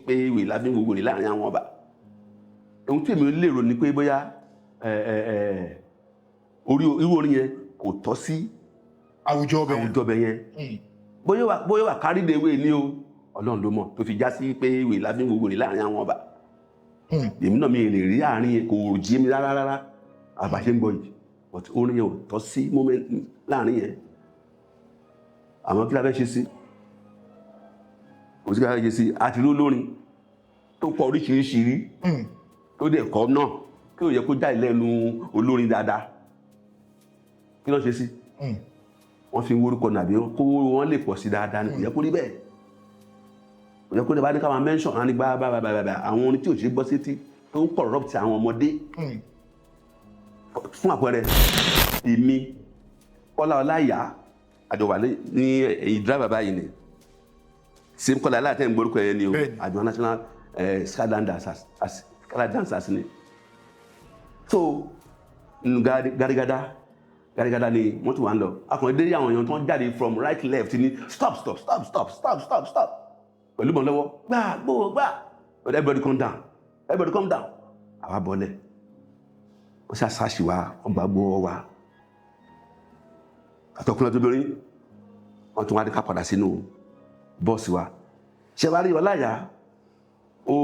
pé ìwé lábí gbogbo rẹ̀ láàrin àwọn ọba ohun tí èmi lérò ni pé bóyá irú orin yẹn kò tọ́ sí àwùjọ bẹ̀ yẹn bóyá wà carried away ní o Ọlọ́run ló mọ̀ tó fi já sí pé ìwé lábí gbogbo rẹ̀ láàrin àwọn ọba èmi náà mi lè rí àárín yẹn kò jí mi rárá àbáṣe ń gbọ́ yìí but orin yẹn ò tọ́ sí moment láàrin yẹn àmọ́ kí la fẹ́ ṣe sí kò sí ká fẹ́ ṣe sí àti lólórin tó kọ oríṣiríṣi rí tó dẹ̀ kọ́ náà kí ó yẹ kó já ìlẹ́nu olórin dáadáa kí ló ṣe sí wọ́n fi ń wórúkọ nàbí kó wọ́n lè pọ̀ sí dáadáa ní kò yẹ kó rí bẹ́ẹ̀ kò yẹ kó lè bá ní káwọn mention àwọn nígbà àwọn orin tí ò ṣe gbọ́ sétí tó ń corrupt àwọn ọmọdé fún àpẹẹrẹ èmi Kọ́lá Ọláìyá àjọwà ní èyí driver báyìí ni same Kọ́lá aláàtẹ̀ ń gbórúkọ ẹni o àjọ national skyline dancers ni so gàrígàdá ni wọ́n tún wà ń lọ akọ̀rin dé àwọn èèyàn tó ń jáde from right left ni stop pẹ̀lú mọ̀ lọ́wọ́ gbà everybody calm down àwa bọ́lẹ̀ ó ṣàṣàṣì wa ọgbà gbọ́ wa àtọkùnrin tó lórí wọ́n tún wá ní ká padà sínú bọ́ọ̀sì wa ṣe wá rí Ọláìyá ó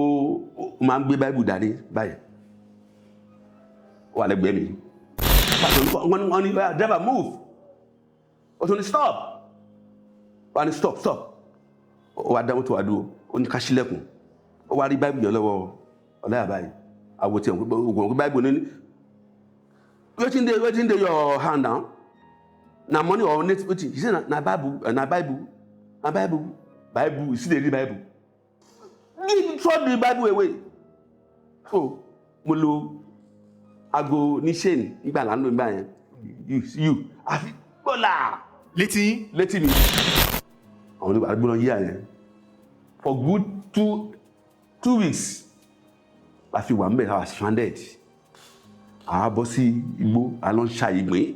máa ń gbé báìbù dání báyìí ó wà lẹ́gbẹ̀ẹ́ mi wọ́n ní driver move ó tún ní stop wọ́n ní stop ó wá dáhùn tó wá dúró ó ní ká ṣílẹ̀kùn ó wá rí báìbù yẹn lọ́wọ́ Ọláìyá báyìí àwọ̀ tí ògùn báìbù ní wetin dey your hand now na money or native wetin he say na bible you still dey read bible throw the bible away so mo lo aago ní chain nígbà lánàá nígbà yẹn you àfi gbọ́là létí mi àwọn onígbà gbọ́nà yíyà yẹn for good 2 weeks la fi wà mbẹ̀ our stranded àá bọ́ sí igbó alọ́ ń ṣa ìgbín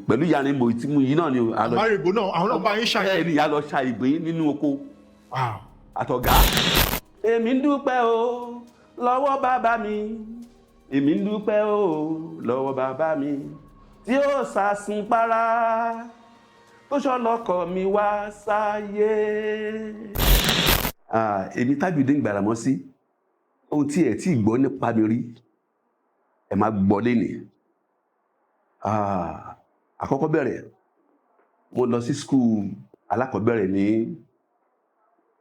pẹ̀lú ìyá níbo tí mú yìí náà ni àmárìgbò náà àwọn náà bá yín ṣàyẹ̀ ẹni ìyá lọ ṣa ìgbín nínú oko àtọ̀gá èmi ń dúpẹ́ o lọ́wọ́ bàbá mi èmi ń dúpẹ́ o lọ́wọ́ bàbá mi tí ó sàsùn para tó ṣọlọ́kọ̀ mi wá sáyé èmi Tajudeen Gbàràmọ́ sí ohun tí ẹ̀ tí gbọ́ nípa mi rí ẹ máa gbọ́ lénìí àkọ́kọ́ bẹ̀rẹ̀ mo lọ sí skul alákọ̀ọ́bẹ̀rẹ̀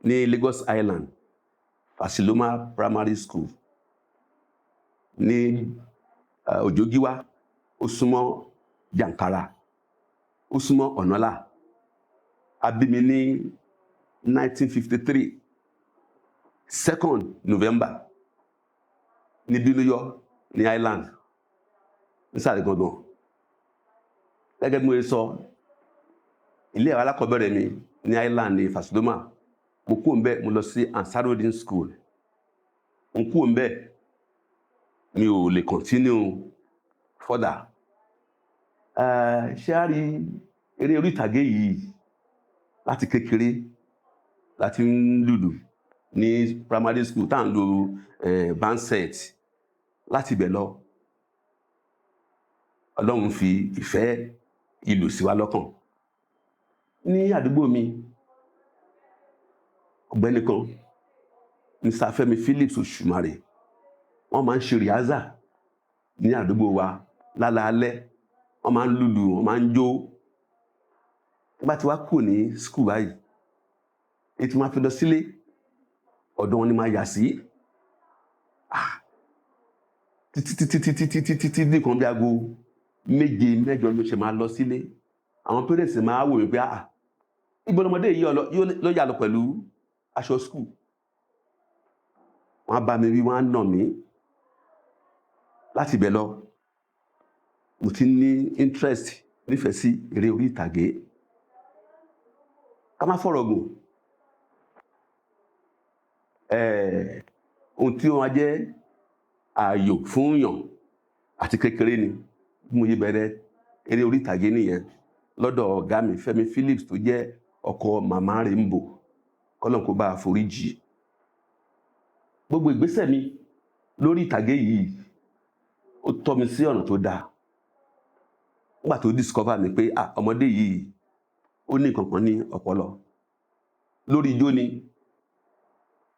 ní Lagos Island Fasiloma Primary School ní Òjògíwá ó súnmọ́ Jàǹkàrà ó súnmọ́ Ọ̀nàlà a bí mi ní 1953 2nd November ní Bínúyọ̀ ní Island nísàlẹ̀ gangan gẹ́gẹ́ bí mo sọ ilé ẹ̀kọ́ alákọ̀ọ́bẹ̀rẹ̀ mi ní Island ní Fasiloma mo kúrò ńbẹ̀ mo lọ sí Ansarudeen School mo kúrò ńbẹ̀ mi ò lè continue further ṣé a rí eré orí ìtàgé yìí láti kékeré láti ń lùlù ní primary school tá à ń lo band set láti ibẹ̀ lọ Ọlọ́run fi ìfẹ́ ìlù sí wa lọ́kàn ní àdúgbò mi ọ̀gbẹ́ni kan Mr. Fẹ́mi Phillips Òṣùmàrè wọ́n máa ń ṣe rìhásà ní àdúgbò wa lálaalẹ́ wọ́n máa ń lùlù wọ́n máa ń jó nígbà tí wá kù ní skul báyìí ètò máa fi lọ sílé ọ̀dọ̀ wọn ni máa yà sí títí nìkan bí aago 7-8 ló ṣe máa lọ sílé àwọn parents máa wò wípé ibo lọmọdé yìí ló yà lọ pẹ̀lú aṣọ skul wọ́n bá mi rí wọ́n á nà mí láti ibẹ̀ lọ mo ti ní interest nífẹ̀ẹ́ sí eré orí ìtàgé ká má fọ̀rọ̀ gùn ohun tí wọ́n jẹ́ ààyò fún yàn àti kékeré ni mo yí bẹ̀rẹ̀ eré orí ìtàgé nìyẹn lọ́dọ̀ ọ̀gá mi Fẹ́mi Phillips tó jẹ́ ọkọ màmá Rainbow kọ́lọ́n kó bá a foríjì. Gbogbo ìgbésẹ̀ mi lórí ìtàgé yìí ó tọ́ mi sí ọ̀nà tó dáa. Nígbà tó discover mi pé ọmọdé yìí ó ní nǹkan kan ní ọpọlọ. Lórí ijó ni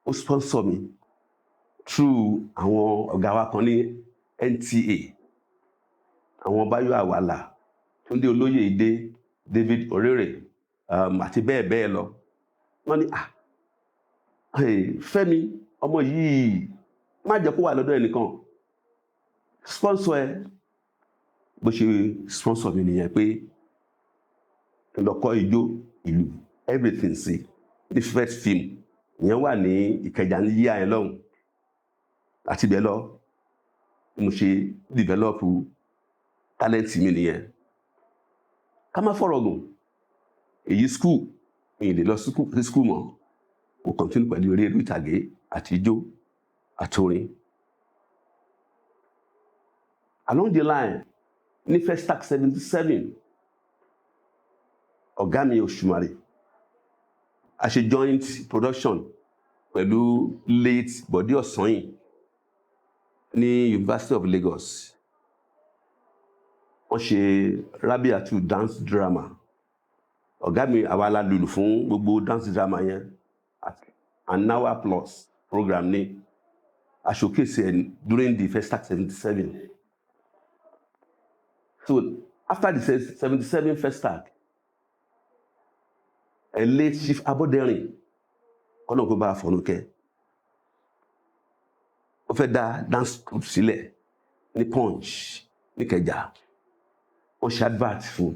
ó sponsor mi through àwọn ọ̀gá wa kan ní NTA, àwọn Báyọ̀ Àwàlà, Túndé Olóyèdé, David Orere, àti bẹ́ẹ̀ bẹ́ẹ̀ lọ. Wọ́n ní Fẹ́mi, ọmọ yìí má jẹ́ kó wà lọ́dọ̀ ẹnìkan, sponsor ẹ. Bó ṣe sponsor mi nìyẹn pé lọ́kọ́ ijó ìlú everything sí ní first film ìyẹn wà ní Ìkẹjà ní yíyá ẹ lọ́hùn. Àti bẹ́ẹ̀ lọ mo ṣe develop talent mi nìyẹn. Ká má fọ̀rọ̀ gùn, èyí school mi lè lọ sí school mọ́, mo continue pẹ̀lú eré ìtàgé àti ijó àti orin. Along the line ní Festac 77 ọ̀gá mi Òṣùmàrè a ṣe joint production pẹ̀lú late Bọ̀dé Ọ̀sányìn ní University of Lagos. Wọ́n ṣe Rabiatu dance drama. Ọ̀gá mi àwa la lùlù fún gbogbo dance drama yẹn, an hour plus program ní a showcase during the Festac 77. So after the 77 Festac, late Chief Aboderin kọ́nà kó bá a fọ̀nù kẹ́, ó fẹ́ dá dance group sílẹ̀ ní Punch ní Ìkẹjà. Wọ́n ṣe advert fún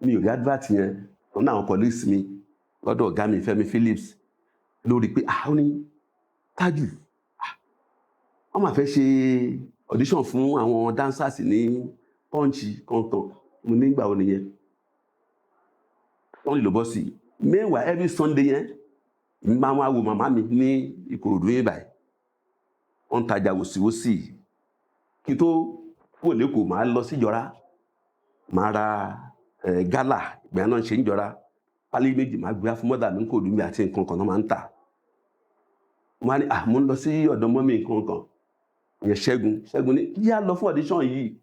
mi, ò rí advert yẹn. Wọ́n náà àwọn colleagues mi lọ́dọ̀ ọ̀gá mi Fẹ́mi Phillips lórí pé ó ní Tájù, wọ́n máa fẹ́ ṣe audition fún àwọn dancers ní Punch kankan. Mo nígbà wo nìyẹn, wọ́n lè lọ bọ́ sí. Meanwhile every Sunday yẹn máa wá wo màmá mi ní Ìkòròdú yẹn báyìí, wọ́n ń tajà wòsíwòsí. Kí n tó kúrò lÉkòó máa lọ sí Ìjọra, máa ra gálà, ìgbà náà ń ṣe ń Ìjọra, pálí méjì máa gbé fún mọ́dà mi kò dùn mí àti nǹkan kan náà máa ń tà. Mo ní mo ń lọ sí ọ̀dọ̀ mọ́mì nǹkan kan, ìyẹn Ṣẹ́gun ní yá lọ fún audition yìí.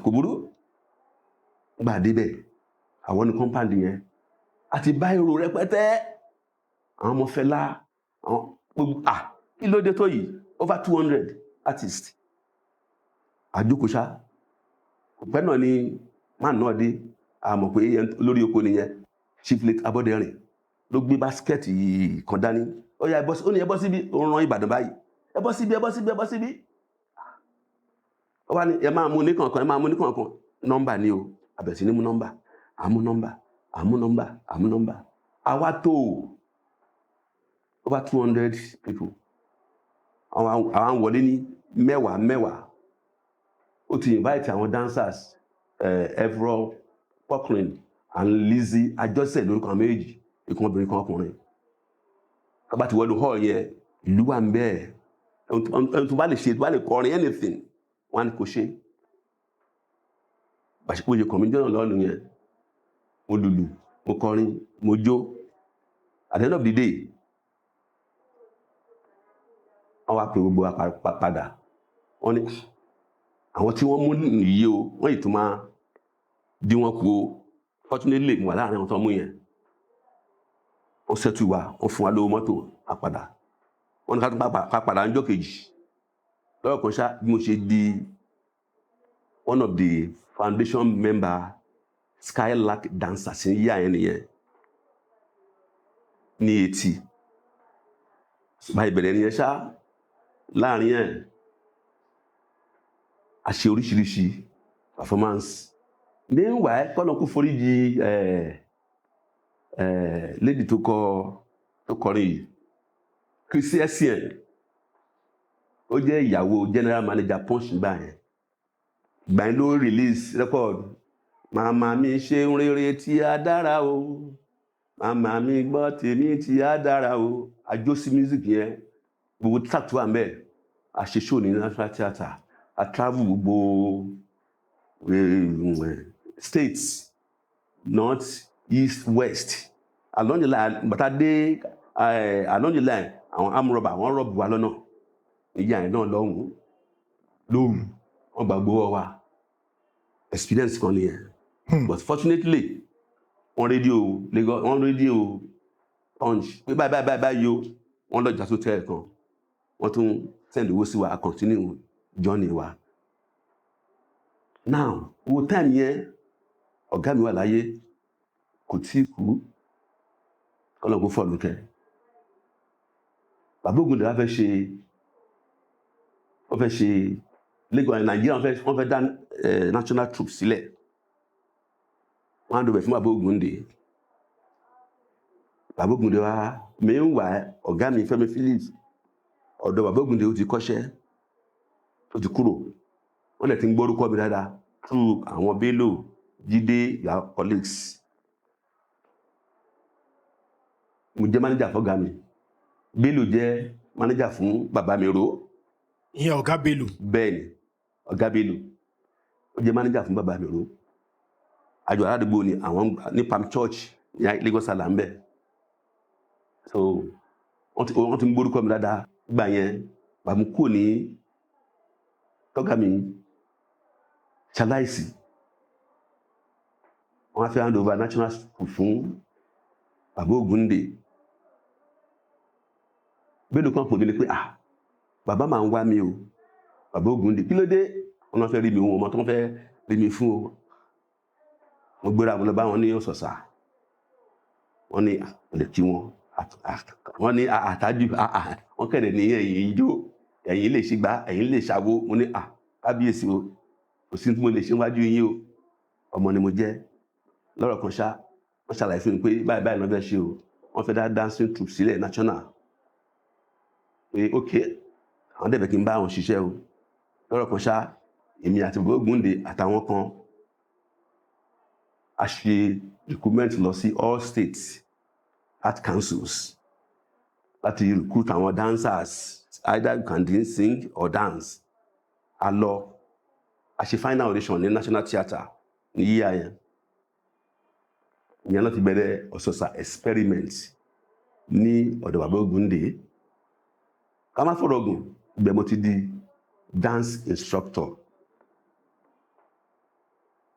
Kò burú. Gbà débẹ̀ àwọn ní compound yẹn àti bá èrò rẹpẹtẹ, àwọn ọmọ Fẹlá, àwọn gbogbo kí ló dé tó yìí, over 200 artists. Àjókòó ọ̀pẹ́ náà ni máà náà dé, àmọ̀ pé lórí oko nìyẹn. Chief Late Aboderin ló gbé báskẹ́ẹ̀tì yìí kan dání. Ó yá ó ní ẹ bọ́ síbí, ó rán Ìbàdàn báyìí, ẹ bọ́ síbí, ẹ bọ́ síbí, ẹ bọ́ síbí. Ó wá ní ẹ máa mú ní kankan, ẹ máa mú ní kankan. Nọ́mbà ni o, àbẹ̀sí ní mú nọ́mbà, àmú nọ́mbà. Àwa tó over 200 people. Àwọn wọlé ní mẹ́wàá. Ó ti invite àwọn dancers, Evro, Pocklin and Lizzie Ajose lórúkọ àwọn méjì, ìkan obìnrin kan ọkùnrin. Bá ti wọlé hall yẹn, ìlú wà ń bẹ́ẹ̀. Ẹni tó bá lè ṣe, tó bá lè kọrin anything, wọ́n á ní kò ṣe. Bàṣepọ̀ yẹ kọ̀mí jọ́nà lọ́nu yẹn. Mo lùlù, mo kọrin, mo jó. At the end of the day, wọ́n wá pè gbogbo padà. Wọ́n ní àwọn tí wọ́n mú nìyí o, wọ́n yìí tó máa dí wọn kú o. Fortunately mo wà láàrin àwọn tó mú yẹn. Wọ́n settle wa, wọ́n fún wa lówó mọ́tò àpadà. Wọ́n ní ká padà ńjọ́ kejì. Lọ́rọ̀ kan ṣá bí mo ṣe di one of the foundation member Skylark dancers ní yíyá yẹn nìyẹn ní 80. Báyìí bẹ̀rẹ̀ nìyẹn ṣá, láàrin yẹn a ṣe oríṣiríṣi performance. Meanwhile kọ́nà kó foríjì lady tó kọrin yìí, Chrissy Essien, ó jẹ́ ìyàwó general manager Punch gbà yẹn. Ìgbà yẹn ló release record màmá mi ṣe ń rere tí a dára o, màmá mi gbọ́ tèmi tí a dára o. Àjó sí music yẹn, gbogbo track tó wà ńbẹ̀, a ṣe show ní National Theatre, a travel gbogbo states, north, east, west, along the line bàtà dé along the line àwọn amúrọ̀bà wọ́n rọ̀bù wa lọ́nà ìyá ẹ̀ náà lọ́hùn lóhùn wọ́n gbàgbọ́ wa experience kan nìyẹn but fortunately wọ́n rédíò Punch pé báyìí o wọ́n lọ jà sótẹ́ kan wọ́n tún send owó sí wa continue journey wa now wo time yẹn ọ̀gá mi wà láyé kò tí kú ọlọ́gbọ́n fọ́ọ̀lù kẹ́ bàbá Ògúndé wọ́n fẹ́ ṣe Lagos Nàìjíríà wọ́n fẹ́ dá national troops sílẹ̀ wọ́n á dọ̀bẹ̀ fún bàbá Ògúndé wa meanwhile ọ̀gá mi Fẹ́mi Phillips ọ̀dọ̀ bàbá Ògúndé ó ti kọ́ṣẹ́ ó ti kúrò wọ́n lè ti ń gbórúkọ mi dáadáa through àwọn Bello Jídé your colleagues mo jẹ́ manager fọ́gá mi Bello jẹ́ manager fún bàbá mi ro ìyẹn ọ̀gá Bello bẹ́ẹ̀ ni ọ̀gá Bello ó jẹ́ manager fún bàbá mi ro àjọ aládùúgbò ni àwọn ní Palm Church ní Lagos Island ń bẹ̀ so wọ́n ti ń gbórúkọ mi dáadáa gbà yẹn bàmú kò ní tọ́gá mi ṣaláìsì wọ́n á fẹ́ hand over national school fún bàbá Ògúndé Bello kan pò mí ní pé bàbá máa ń wá mi o bàbá Ògúndé kí ló dé wọ́n náà fẹ́ rí mi òun ọmọ tó wọ́n fẹ́ rí mi fún o mo gbéra mo lọ bá wọn ní Ọ̀sọ̀sà wọ́n ní ọ̀lẹ̀ tí wọ́n ní àtàjù wọ́n kẹ̀dẹ̀ ní ẹ̀yìn ijó ẹ̀yìn lè ṣe gbá ẹ̀yìn lè ṣàwó mo ní kábíyèsí o kò sí tí mo lè ṣe wájú yín o ọmọ ni mo jẹ́ lọ́rọ̀ kan ṣá wọ́n ṣàlàyé fún mi pé báyìí lọ́fẹ́ ṣe o wọ́n fẹ́ dá dancing troupe sílẹ̀ national pé ok àwọn dẹ̀bẹ̀ kí n bá àwọn ṣiṣẹ́ o lọ́rọ̀ kan ṣá èmi àti bàbá Ògúndé àtàwọn kan a ṣe recruitment lọ sí all states art councils láti recruit àwọn dancers either you can sing or dance a lọ a ṣe final audition ní National Theatre ní yíyá yẹn ìyẹn náà ti bẹ̀rẹ̀ Ọ̀sọ̀sà experiment ní ọ̀dọ̀ bàbá Ògúndé ká má fọ̀rọ̀ gùn ibẹ̀ mo ti di dance instructor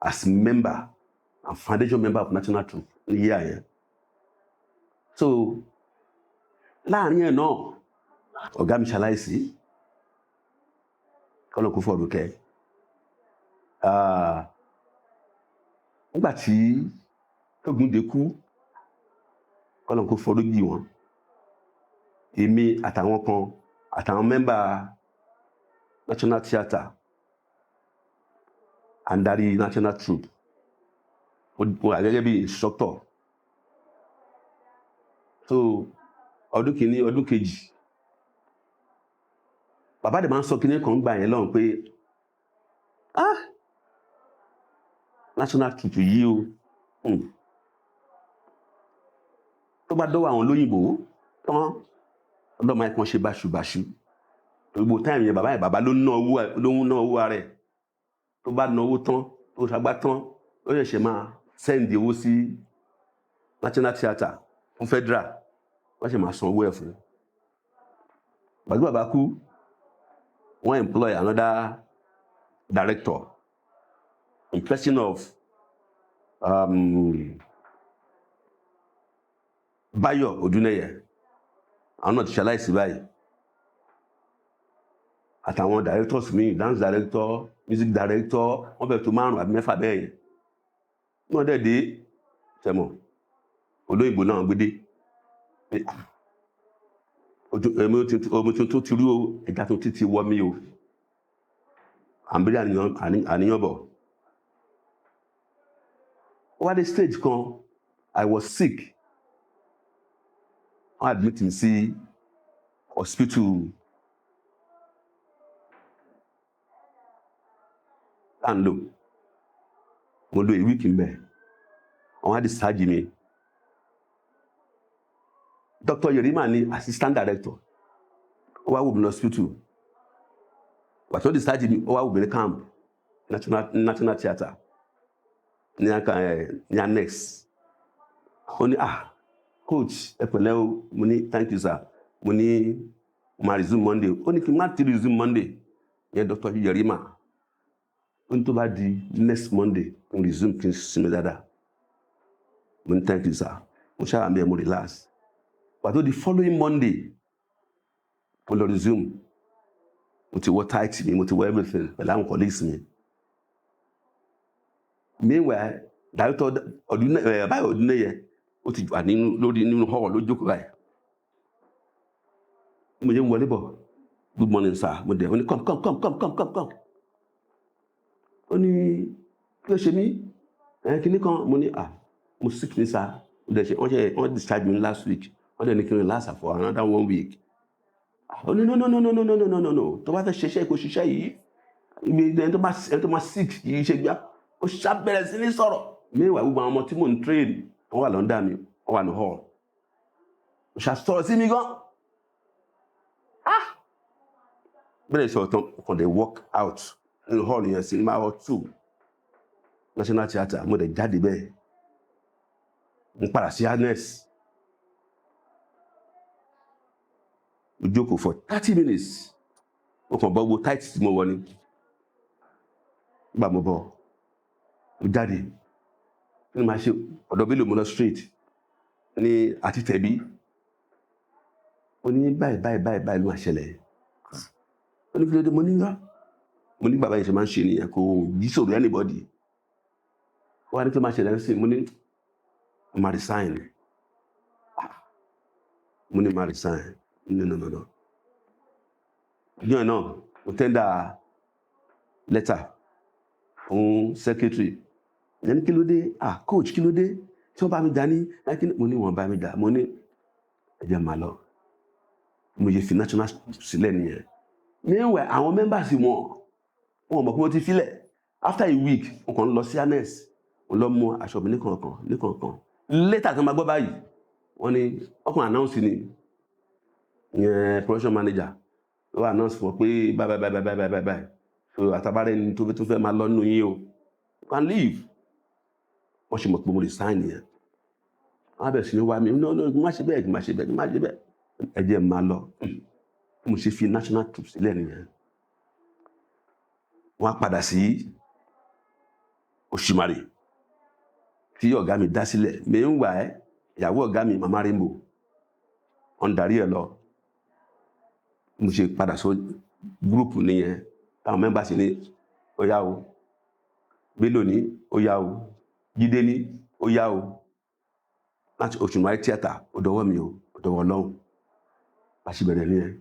as member and foundation member of national troupe ní yíyá yẹn so láàrin ẹ̀ náà ọ̀gá mi ṣaláìsí kọ́lọ̀ kó fọ̀rọ̀ kẹ́ nígbà tí Ògúndé kú kọ́lọ̀ kó fọ̀rọ̀ jì wọ́n èmi àtàwọn kan àtàwọn mẹ́mbà National Theatre and darí national troupe mo wà gẹ́gẹ́ bí instructor so ọdún kìíní ọdún kejì bàbá dẹ̀ máa ń sọ kíní kan gbà yẹn lọ́hùn pé national troupe yìí o tó bá dọ́wọ́ àwọn olóyìnbó tán ọlọ́mọ ẹ̀kan ṣe báṣubàṣu gbogbo táìmù yẹn bàbá ló ń ná owó ara ẹ̀ tó bá ná owó tán tó ṣàgbá tán ó ṣẹ̀ṣẹ̀ máa sẹ́ǹdì owó sí National Theatre fún federal wọ́n ṣe máa san owó ẹ̀ fún bàbá bàbá kú wọ́n employ another director in person of Báyọ̀ Odúnẹ́yẹ àwọn náà ti ṣaláìsí báyìí àtàwọn directors míì dance director music director wọ́n fẹ́ tó 5 àbí 6 bẹ́ẹ̀ yẹn wọ́n dẹ̀ dé tẹ̀mọ̀ olóyìnbó náà gbé dé omi tó ti rú o ẹja tó ti wọ́ mi o àbírí àníyàn bọ̀ ó wá dé stage kan I was sick wọ́n admit mi sí hospital láńlò mo lo a week ń bẹ̀ wọ́n á discharge mi Dr. Yerima ni assistant director ó wá wò mí lọ hospital pàtó discharge mi ó wá wò mí ní camp National Theatre ní annex ó ní coach ẹ pẹ̀lẹ́ o mo ní thank you sir mo ní ma resume Monday ó ní kí n má ti resume Monday yẹn Dr. Yerima ó ní tó bá di next Monday n resume kí n sinmi dáadáa mo ní thank you sir mo ṣáà mi ẹ mo relax pàtó di following Monday mo lọ resume mo ti wọ tight mi mo ti wọ everything pẹ̀lú àwọn colleagues mi meanwhile director Báyọ̀ Ọdúnẹ́yẹ ó ti wà nínú hall ló jókòó báyìí mo jẹ́ ń wọlé bọ̀ good morning sir mo dẹ̀ ó ní come ó ní kí ló ṣe mí kíní kan mo ní mo sick ní sir mo dẹ̀ ṣe wọ́n discharge me last week wọ́n dẹ̀ ní kí n relax for another 1 week ó ní no tó bá fẹ́ ṣiṣẹ́ kó ṣiṣẹ́ yìí ẹni tó máa sick yìí ṣe gbá ó ṣàbẹ̀rẹ̀ sí ní sọ̀rọ̀ meanwhile gbogbo àwọn ọmọ tí mò ń train wọ́n wà lọ́ndà mi wọ́n wà ní hall ó ṣàsọ̀rọ̀ sí mi gan bẹ́ẹ̀ sọ tán ọkàn dẹ̀ walk out nínú hall yẹn cinema hall 2 National Theatre mo dẹ̀ jáde bẹ́ẹ̀ n padà sí harness mo jókòó for 30 minutes mo kàn bọ́ gbogbo tight tí mo wọ ni nígbà mo bọ̀ mo jáde kí ni màá ṣe ọ̀dọ̀ Bello mo lọ straight ní àti tẹ̀bí ó ní báyìí ló máa ṣẹlẹ̀ ó ní kí ló dé mo ní bàbá yẹn ṣe máa ń ṣe nìyẹn kò yí sọ̀rọ̀ anybody wọ́n á ní kí ló máa ṣẹlẹ̀ ń sìn mo ní ma resign mo ní ma resign no yíyan náà mo tender letter fún secretary ẹni kí ló dé coach kí ló dé tí wọ́n bá mi dá ní mo ní wọ́n bá mi dá mo ní ẹ̀jẹ̀ máa lọ mo yẹ fi national sílẹ̀ nìyẹn meanwhile àwọn members wọn mọ̀ pé wọ́n ti filẹ̀ after a week wọn kàn lọ sí harness wọn lọ mú aṣọ mi níkọ̀ọ̀kan later kan máa gbọ́ báyìí wọ́n ní ọkùnrin announce ni ìyẹn production manager ló wà announce fún ọ pé bye so àtàbárẹ̀ ni tó fẹ́ máa lọ nínú yín o you can leave wọ́n ṣe mọ̀ pé mo resign yẹn wọ́n bẹ̀rẹ̀ sí ní wá mi no má ṣe bẹ́ẹ̀ ẹ̀jẹ̀ máa lọ mo ṣe fi national troops sílẹ̀ nìyẹn wọ́n á padà sí Òṣùmàrè tí ọ̀gá mi dá sílẹ̀ meanwhile ìyàwó ọ̀gá mi Mama Rainbow wọ́n darí ẹ̀ lọ mo ṣe padà sọ gúrùpù nìyẹn táwọn mẹ́mbà sí ní ó yá o Bello ní ó yá o Jídé ní ó yá o láti Òṣùmàrè theatre ó dọwọ́ mi o ó dọwọ́ Ọlọ́run àṣìbẹ̀rẹ̀ nìyẹn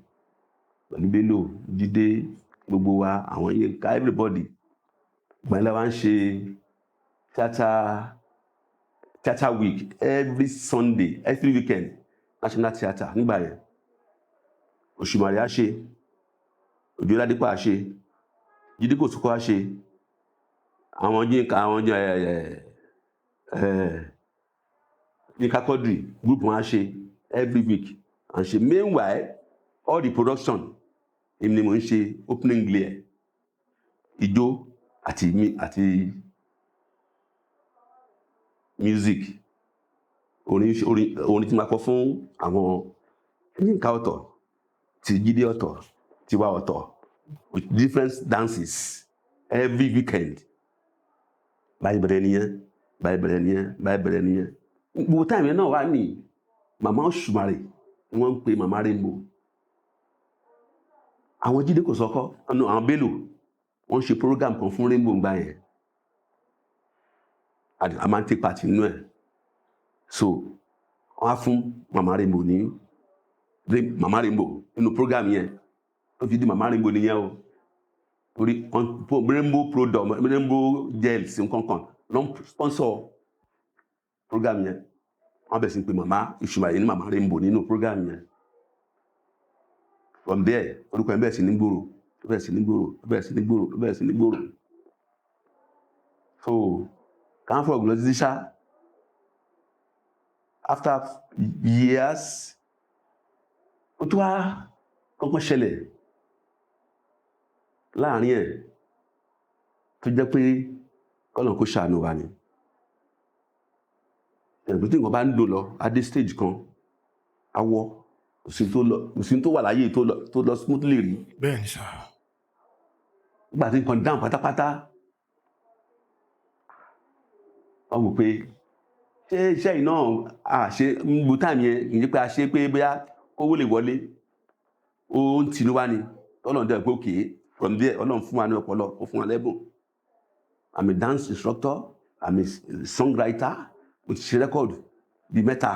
pẹ̀lú Bello Jídé gbogbo wa àwọn Yínká everybody gbẹ̀lẹ́ wa ń ṣe theatre week every Sunday every weekend National Theatre nígbà yẹn Òṣùmàrè á ṣe Òjó Ládípò á ṣe Jídé Kòsókó á ṣe àwọn Yínká àwọn Yínká Quadri group wọn á ṣe every week and ṣe meanwhile all the production èmi ni mo ń ṣe opening glare ijó àti music orin tí ma kọ fún àwọn Yínká ọ̀tọ̀ ti Jídé ọ̀tọ̀ tiwa ọ̀tọ̀ with different dances every weekend báyìí bẹ̀rẹ̀ nìyẹn gbogbo táìmì náà wà ní Màmá Òṣùmàrè wọ́n ń pe Mama Rainbow àwọn Jídé Kòsókó àwọn Bello wọ́n ṣe program kan fún Rainbow ń gbà yẹn a máa ń take part nínú ẹ̀ so wọ́n á fún Mama Rainbow nínú program yẹn ó fi di Mama Rainbow nìyẹn o torí Rainbow product Rainbow gels nǹkan ló ń sponsor program yẹn wọ́n bẹ̀rẹ̀ sí pé Màmá Òṣùmàrè ní Mama Rainbow nínú program yẹn from there orúkọ ẹ̀ bẹ̀rẹ̀ sí ní gbòòrò so káńfọ̀ ògùn lọ sí ṣá after years ó tó wá kọ́kọ́ ṣẹlẹ̀ láàrin ẹ̀ tó jẹ́ pé kọ́nà kó ṣàánú wa ni ẹ̀gbẹ́ tí nǹkan bá ń dò lọ adé stage kan awọ òsín tó wà láyé tó lọ smoothly rí. bẹ́ẹ̀ ni sà. nígbà tí nǹkan dáhùn pátápátá wọ́n wò pé ṣé iṣẹ́ yìí náà àṣe gbogbo táàmì yẹn kì í ṣe pé a ṣe pé bóyá owó lè wọlé ó ń tinú wá ni ọlọ́run dẹ̀ pé òkè from there ọlọ́run fún wa ní ọpọlọ ó fún wa lẹ́bùn. I'm a dance instructor, I'm a songwriter, mo ti ṣe rẹ́kọ̀dù bíi mẹ́ta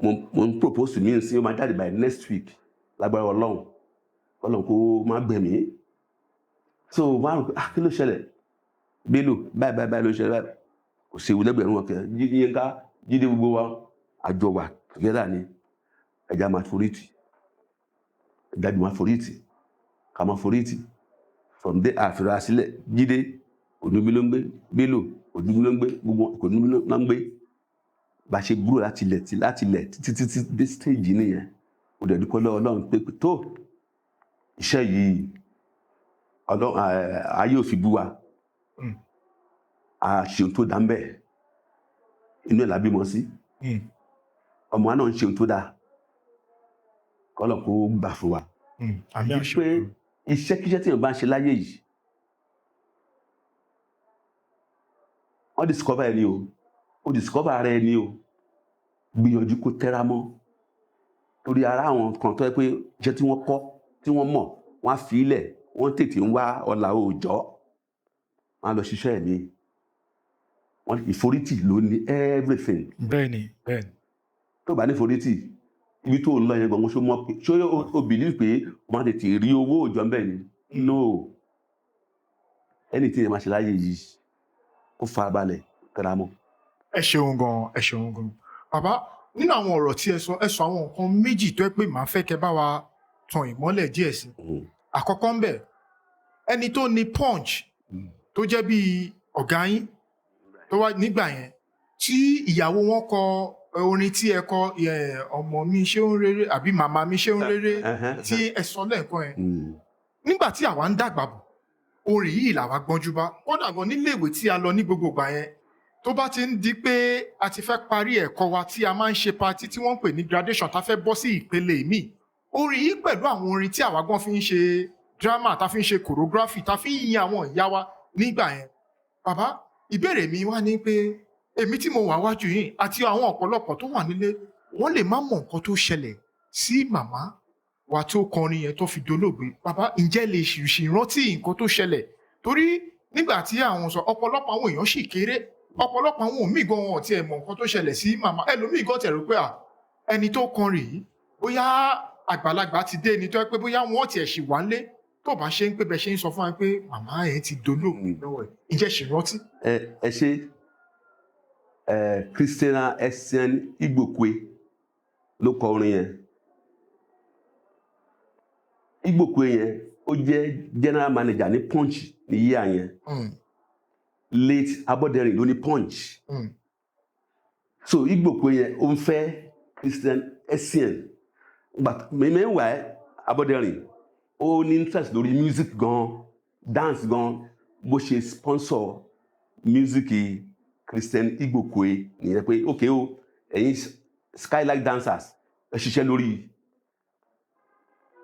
mo ń propose to me sí ó máa jáde by next week lágbára ọlọ́run kó má gbẹ̀mí. So wọ́n á rò pé kí ló ṣẹlẹ̀ Bello báyìí ló ṣẹlẹ̀ báyìí kò sí ewu lẹ́gbẹ̀rún ọ̀kẹ́ Yínká Jídé gbogbo wa àjọ wà together ni ẹja máa forítì ẹja jù máa forítì ká máa forítì from there àfihàn sílẹ̀ Jídé òdúnbí ló ń gbé Bello òdúnbí ló ń gbé gbogbo òdúnbí ló ń gbé bá ṣe gbúrò láti lẹ̀ títí dé stage nìyẹn ó dẹ̀ dúpẹ́ lọ́wọ́ Ọlọ́run pé tó iṣẹ́ yìí ayé ò fi bú wa a ṣeun tó dá ń bẹ̀ inú ẹ̀ la bímọ sí ọmọ wa náà ń ṣeun tó dá kọ́lọ̀ kó gbà fún wa pé iṣẹ́kíṣẹ́ tí èèyàn bá ń ṣe láyé yìí wọ́n discover ẹni ó discover ara ẹni o gbìyànjú kó tẹ́ra mọ́ torí ara àwọn kan tó yẹ pé iṣẹ́ tí wọ́n kọ́ tí wọ́n mọ̀ wọ́n á fi ilẹ̀ wọ́n tètè ń wá ọ̀la òòjọ́ wọ́n á lọ ṣiṣẹ́ ẹ̀mí wọ́n ìforítì ló ní everything. bẹ́ẹ̀ni. tó bá ní ìforítì ibi tó ń lọ yẹn gbọ̀ngàn ṣó mọ̀ pé ṣó o believe pé o máa tètè rí owó òòjọ́ ńbẹ̀ ni no ẹni tí yẹn máa ṣe láyé yìí kó farabalẹ̀ tẹra mọ́. ẹ ṣeun gan. bàbá nínú àwọn ọ̀rọ̀ tí ẹ sọ àwọn nǹkan méjì tó ẹ pé màá fẹ́ kẹ́ bá wa tan ìmọ́lẹ̀ díẹ̀ sí. àkọ́kọ́ ń bẹ̀ ẹni tó ní Punch tó jẹ́ bíi ọ̀gá yín tó wá nígbà yẹn tí ìyàwó wọn kọ orin tí ẹ kọ ọmọ mi ṣé ń rere àbí màmá mi ṣé ń rere tí ẹ sọ lẹ́ẹ̀kan yẹn nígbà tí àwa ń dàgbà bọ̀ orin yìí làwa gbọ́njú bá kódà gan níléèwé tí a lọ ní gbogbo ìgbà yẹn tó bá ti ń di pé a ti fẹ́ parí ẹ̀kọ́ wa tí a máa ń ṣe party tí wọ́n ń pè ní graduation tá fẹ́ bọ́ sí ìpele míì orin yìí pẹ̀lú àwọn orin tí àwa gan fi ń ṣe drama tá fi ń ṣe choreography tá fi ń yin àwọn ìyá wa nígbà yẹn. Bàbá ìbéèrè mi wá ní pé èmi tí mo wà wájú yìí àti àwọn ọ̀pọ̀lọpọ̀ tó wà nílé wọ́n lè má mọ̀ nǹkan tó ṣẹlẹ̀ sí màmá wa tó kọrin yẹn tó fi dolóògbé. Bàbá ǹjẹ́ lè ṣèrántí nǹkan tó ṣẹlẹ̀ torí nígbà tí àwọn sọ ọ̀pọ̀lọpọ̀ àwọn èèyàn sì kéré ọ̀pọ̀lọpọ̀ àwọn míì gan wọn tí ẹ mọ̀ nǹkan tó ṣẹlẹ̀ sí màmá ẹlòmíì gan tẹ̀ rò pé ẹni tó kọrin yìí bóyá àgbàlagbà ti dé ni tó yẹ pé bóyá wọn tiẹ̀ ṣì wá lé tó bá ṣe ń pé bẹ ṣe ń sọ fún wa pé màmá ẹ ti dolóògbé lọ́wọ́ ẹ̀ ǹjẹ́ ṣì rántí. ẹ ṣe Christiana Essien Igbokwe ló kọ orin yẹn Igbokwe yẹn ó jẹ́ general manager ní Punch ní yíyá yẹn late Aboderin ló ní Punch so Igbokwe yẹn ó ń fẹ́ Christiana Essien but meanwhile Aboderin ó ní interest lórí music gan dance gan bó ṣe sponsor music Christian Igbokwe nìyẹn pé ok o ẹ̀yin Skylight dancers ẹ ṣiṣẹ́ lórí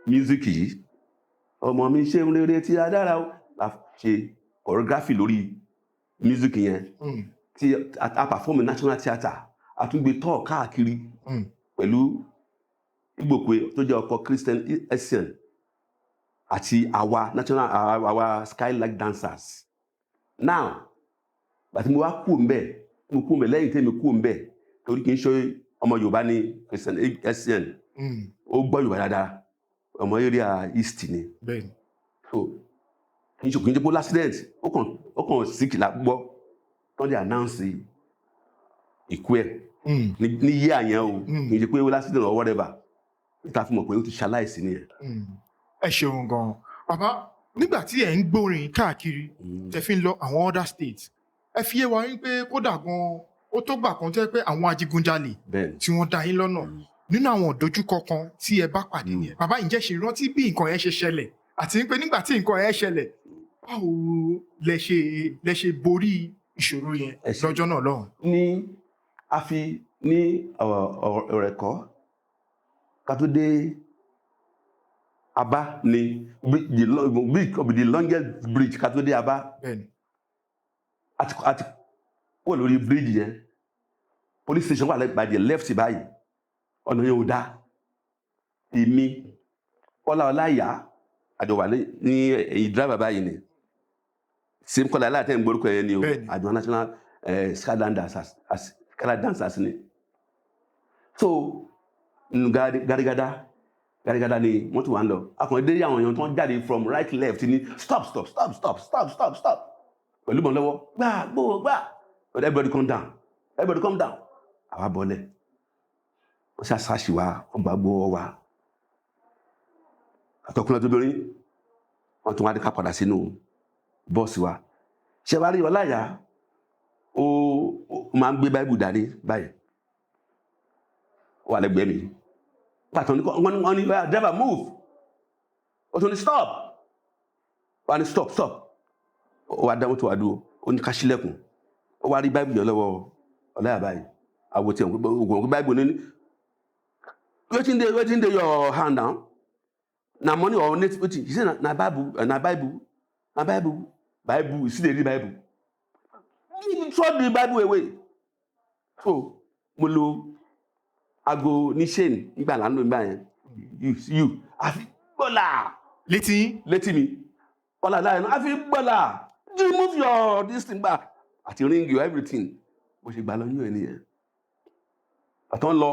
music yìí ọmọ mi ṣe ń rere tí a dára o la ṣe choreography lórí music yẹn tí a perform national theatre a tún gbé tour káàkiri pẹ̀lú Igbokwe tó jẹ́ ọkọ Christian Essien àti àwa Skylight dancers now bàtí mo wá kú mbẹ lẹ́yìn tẹ́mi kú mbẹ torí kì í ṣe ọmọ Yorùbá ní Christian Essien ó gbọ́ Yorùbá dáadáa ọmọ area east ni so kì í ṣe pé accident ó kàn síkì lágbọ́ tó dé announce ìkú ẹ̀ ní yé àyẹn o kì í ṣe pé accident or whatever níta fún mọ̀ pé ó ti ṣaláìsí nìyẹn. ẹ ṣeun gan bàbá nígbà tí ẹ ń gbórin káàkiri tẹ́ fi ń lọ àwọn other states ẹ fi yé wa wípé kódà gan ó tó gbà kan tẹ́ pé àwọn adigunjalè tí wọ́n dá yín lọ́nà nínú àwọn ìdojúkọ kan tí ẹ bá pàdé yẹn bàbá ǹjẹ́ ṣe rántí bí nǹkan yẹn ṣe ṣẹlẹ̀ àti pé nígbà tí nǹkan yẹn ṣẹlẹ̀ báwo lẹ ṣe borí ìṣòro yẹn lọ́jọ́ náà lọ́hùn. ní a fi ní ọ̀rẹ́kọ́ ká tó dé Aba ni the longest bridge ká tó dé Aba àti kó lórí bridge yẹn police station wà by the left báyìí ọ̀nà yẹn ò dá èmi Kọ́lá Ọláìyá àjọwà ní èyí driver báyìí ni same Kọ́lá aláàtẹ̀ ń gbórúkọ yẹn ni o àjọ national sky dancers ni so gàdígàdá ni wọ́n tún wà ń lọ akọ̀rin dé àwọn èèyàn tó ń jáde from right left ni stop pẹ̀lú bọ̀ lọ́wọ́ gbà everybody calm down àwa bọ́lẹ̀ wọ́n ṣàṣàṣì wa wọ́n bá gbọ́ wa àtọkùnrin tó lórí wọ́n tún wá dé ká padà sínú bọ́ọ̀sì wa ṣe wá rí Ọláìyá ó máa ń gbé báìbù dání báyìí ó wà lẹ́gbẹ̀ẹ́ mi pàtó wọ́n ní driver move ó tún ní stop wọ́n ní stop ó wá dáwọ́ tó wà dúró ó ní ká ṣílẹ̀kùn ó wá rí báìbù yẹn lọ́wọ́ Ọláìyá báyìí àwọ̀ tí ògùn báìbù ní wetin dey your hand now na money or native wetin he say na bible you still dey read bible you throw the bible away so mo lo aago ní chain nígbà lánàá nígbà yẹn you àfi gbọ́là létí mi ọ̀là láyé náà àfi gbọ́là you move your this thing back àti ring your everything bó ṣe gbà lọ yún ẹ nìyẹn àtọ́ ń lọ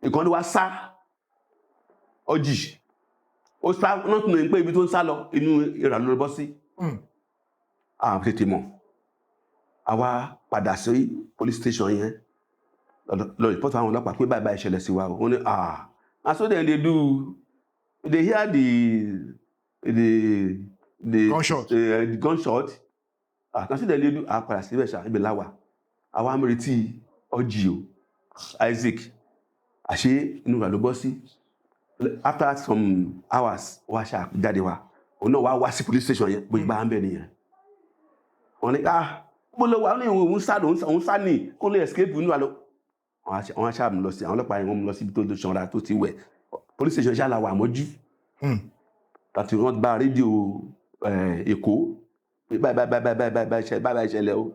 ìkànnì wa sá ọjì ó sá náà tún ní pé ibi tó ń sá lọ inú ìrànlọ́ bọ́ sí àwọn tètè mọ̀ àwa padà sí police station yẹn lọ report àwọn ọlọ́pàá pé báyìí ìṣẹ̀lẹ̀ sí wa ó ní na so then they do they hear the gunshot na so then they do padà sí ibẹ̀ ibẹ̀ láwà àwa ń retí ọjì o Isaac àṣé inú ìrànlọ́ bọ́ sí after some hours wá ṣá jáde wa òun náà wá sí police station yẹn bó bá ń bẹ̀ nìyẹn wọ́n ní bó lọ wà ní òun sá ní kó lè escape nínú àlọ́ wọ́n ṣá mú lọ sí àwọn ọlọ́pàá yẹn wọ́n mú lọ sí ibi tó ṣanra tó ti wẹ̀ police station ṣá la wà mọ́jú láti wọ́n gba rédíò Èkó báyìí ìṣẹ̀lẹ̀ o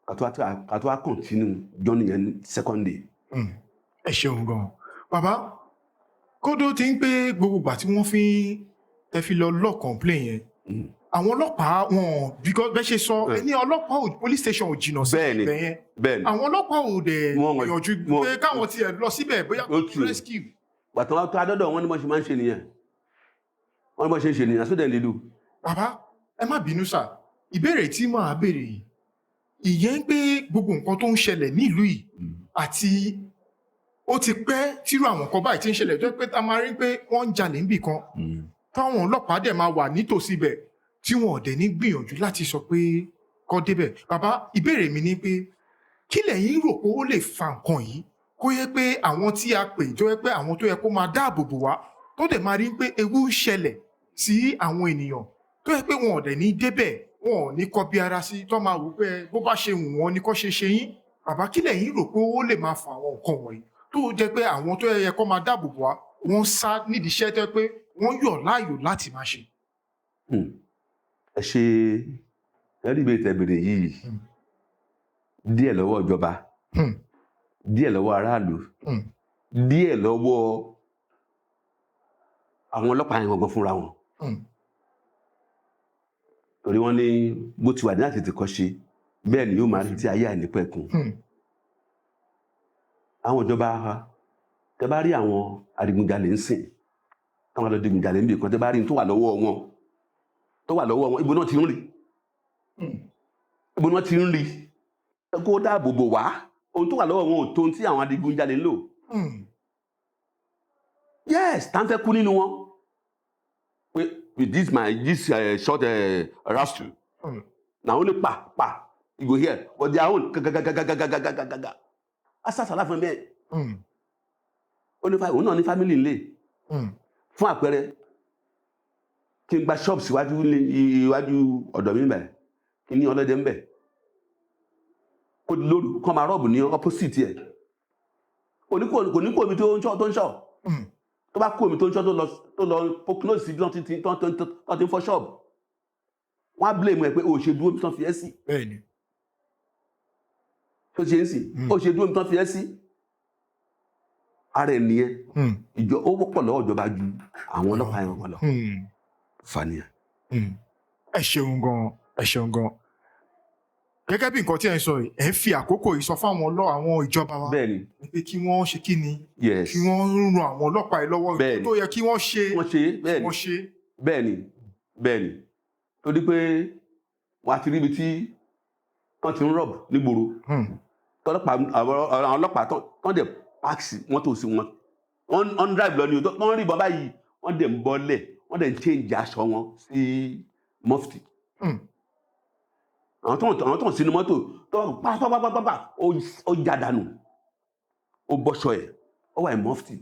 kàtó wá continue journey yẹn second day. Ẹ ṣeun gan bàbá kódó ti ń pé gbogbo ìgbà tí wọ́n fi lọ lọ complain yẹn àwọn ọlọ́pàá wọn because bẹ́ẹ̀ ṣe sọ ẹni ọlọ́pàá police station ò jìnnà sí ibẹ̀ yẹn àwọn ọlọ́pàá ò dẹ̀ gbìyànjú pé káwọn tiẹ̀ lọ síbẹ̀ bóyá rescue. gbàtàn wọn tó adọ́dọ̀ wọn ni wọ́n ṣe máa ń ṣe nìyẹn wọ́n ní wọ́n ṣe ń ṣe nìyẹn sódẹ̀ lè lò. bàbá ẹ má bínú sà ìbéèrè tí màá béèrè yìí ìyẹn ń pé gbogbo nǹkan tó ń ṣẹlẹ̀ nílùú yìí àti ó ti pẹ́ tírú àwọn nǹkan báyìí tí ń ṣẹlẹ̀ tó pé tá a máa rí pé wọ́n ń jalè níbì kan táwọn ọlọ́pàá dẹ̀ máa wà nítòsí ibẹ̀ tí wọn ò dẹ̀ ní gbìyànjú láti sọ pé kọ́ débẹ̀. bàbá ìbéèrè mi ni pé kí lẹ̀yin rò pé ó lè fa nǹkan yìí kó yẹ pé àwọn tí a pè tó yẹ pé àwọn tó yẹ kó máa dáàbò bò wá tó dẹ̀ máa rí pé ewu ń ṣẹlẹ̀ sí àwọn ènìyàn tó yẹ pé wọn ò dẹ̀ ní débẹ̀ wọn ò ní kọbi ara sí tó máa wò pé bó bá ṣe wù wọ́n ni kó ṣe yín. bàbá kí lẹ̀yin rò pé ó lè máa fa àwọn nǹkan wọ̀nyí tó jẹ́ pé àwọn tó yẹ kó máa dáàbò bò wá wọ́n sá nídìí iṣẹ́ tó yẹ pé wọ́n yọ̀ láàyò láti máa ṣe. ẹ ṣe ẹrí ìbéèrè tẹ̀bẹ̀rẹ̀ yìí díẹ̀ lọ́wọ́ ìjọba díẹ̀ lọ́wọ́ aráàlú díẹ̀ lọ́wọ́ àwọn ọlọ́pàá yẹn gangan fúnra wọn torí wọ́n ní bó ti wà ní àti tìkọ́ ṣe bẹ́ẹ̀ ni yóò máa rí tí ayé àìnípẹ̀kun àwọn ìjọba tẹ bá rí àwọn adigunjalè ń sìn táwọn adigunjalè ń bì kan tẹ bá rí tó wà lọ́wọ́ wọn ibo náà ti ń rí kó dáàbò bò wá ohun tó wà lọ́wọ́ wọn ò tó tí àwọn adigunjalè ń lò yes tá ń fẹ́ kú nínú wọn pé with this short rascal na only pa you go hear but their own gagagagagagagaga asásàlá fún bẹ́ẹ̀ òun náà ní family ńlẹ̀ fún àpẹẹrẹ kí n gba shop síwájú iwájú ọ̀dọ̀ mi bẹ̀ kí ní ọlọ́dẹ ń bẹ̀ kó lórí kọ́ máa rọ́ọ̀bù ní opposite ẹ̀ kò ní kó omi tó ń ṣọ́ tó bá kó omi tó ń ṣọ́ tó lọ close sí tó ti ń fọ́ ṣọ́ọ̀bù wọ́n á blame ẹ̀ pé o ṣe dúró bí tán fi ẹ́ sí bẹ́ẹ̀ni tó ṣe ń sì o ṣe dúró bí tán fi ẹ́ sí ara ẹ̀ nìyẹn ó wọ́pọ̀ lọ́wọ́ ìjọba ju àwọn ọlọ́pàá yẹn wọn lọ fàníyàn. ẹ ṣeun gan gẹ́gẹ́ bí nǹkan tí ẹ ń sọ yìí ẹ ń fi àkókò yìí sọ fáwọn àwọn ìjọba wa bẹ́ẹ̀ni pé kí wọ́n ṣe kí ni kí wọ́n ran àwọn ọlọ́pàá yìí lọ́wọ́ tó yẹ kí wọ́n ṣe bẹ́ẹ̀ni torí pé wọ́n á ti ríbi tí wọ́n ti ń rọ̀bù nígboro àwọn ọlọ́pàá tán dẹ̀ páàkì mọ́tò sí wọn wọ́n ń drive lọ ní ọdún wọ́n rí ìbọn báyìí wọ́n dẹ̀ ń bọ́lẹ̀ wọ́n dẹ̀ ń change aṣọ wọn sí mufti àwọn tó ń sinú mọ́tò tó pápápápápá ó já dànù ó bọ́ṣọ ẹ̀ ó wà ní mufti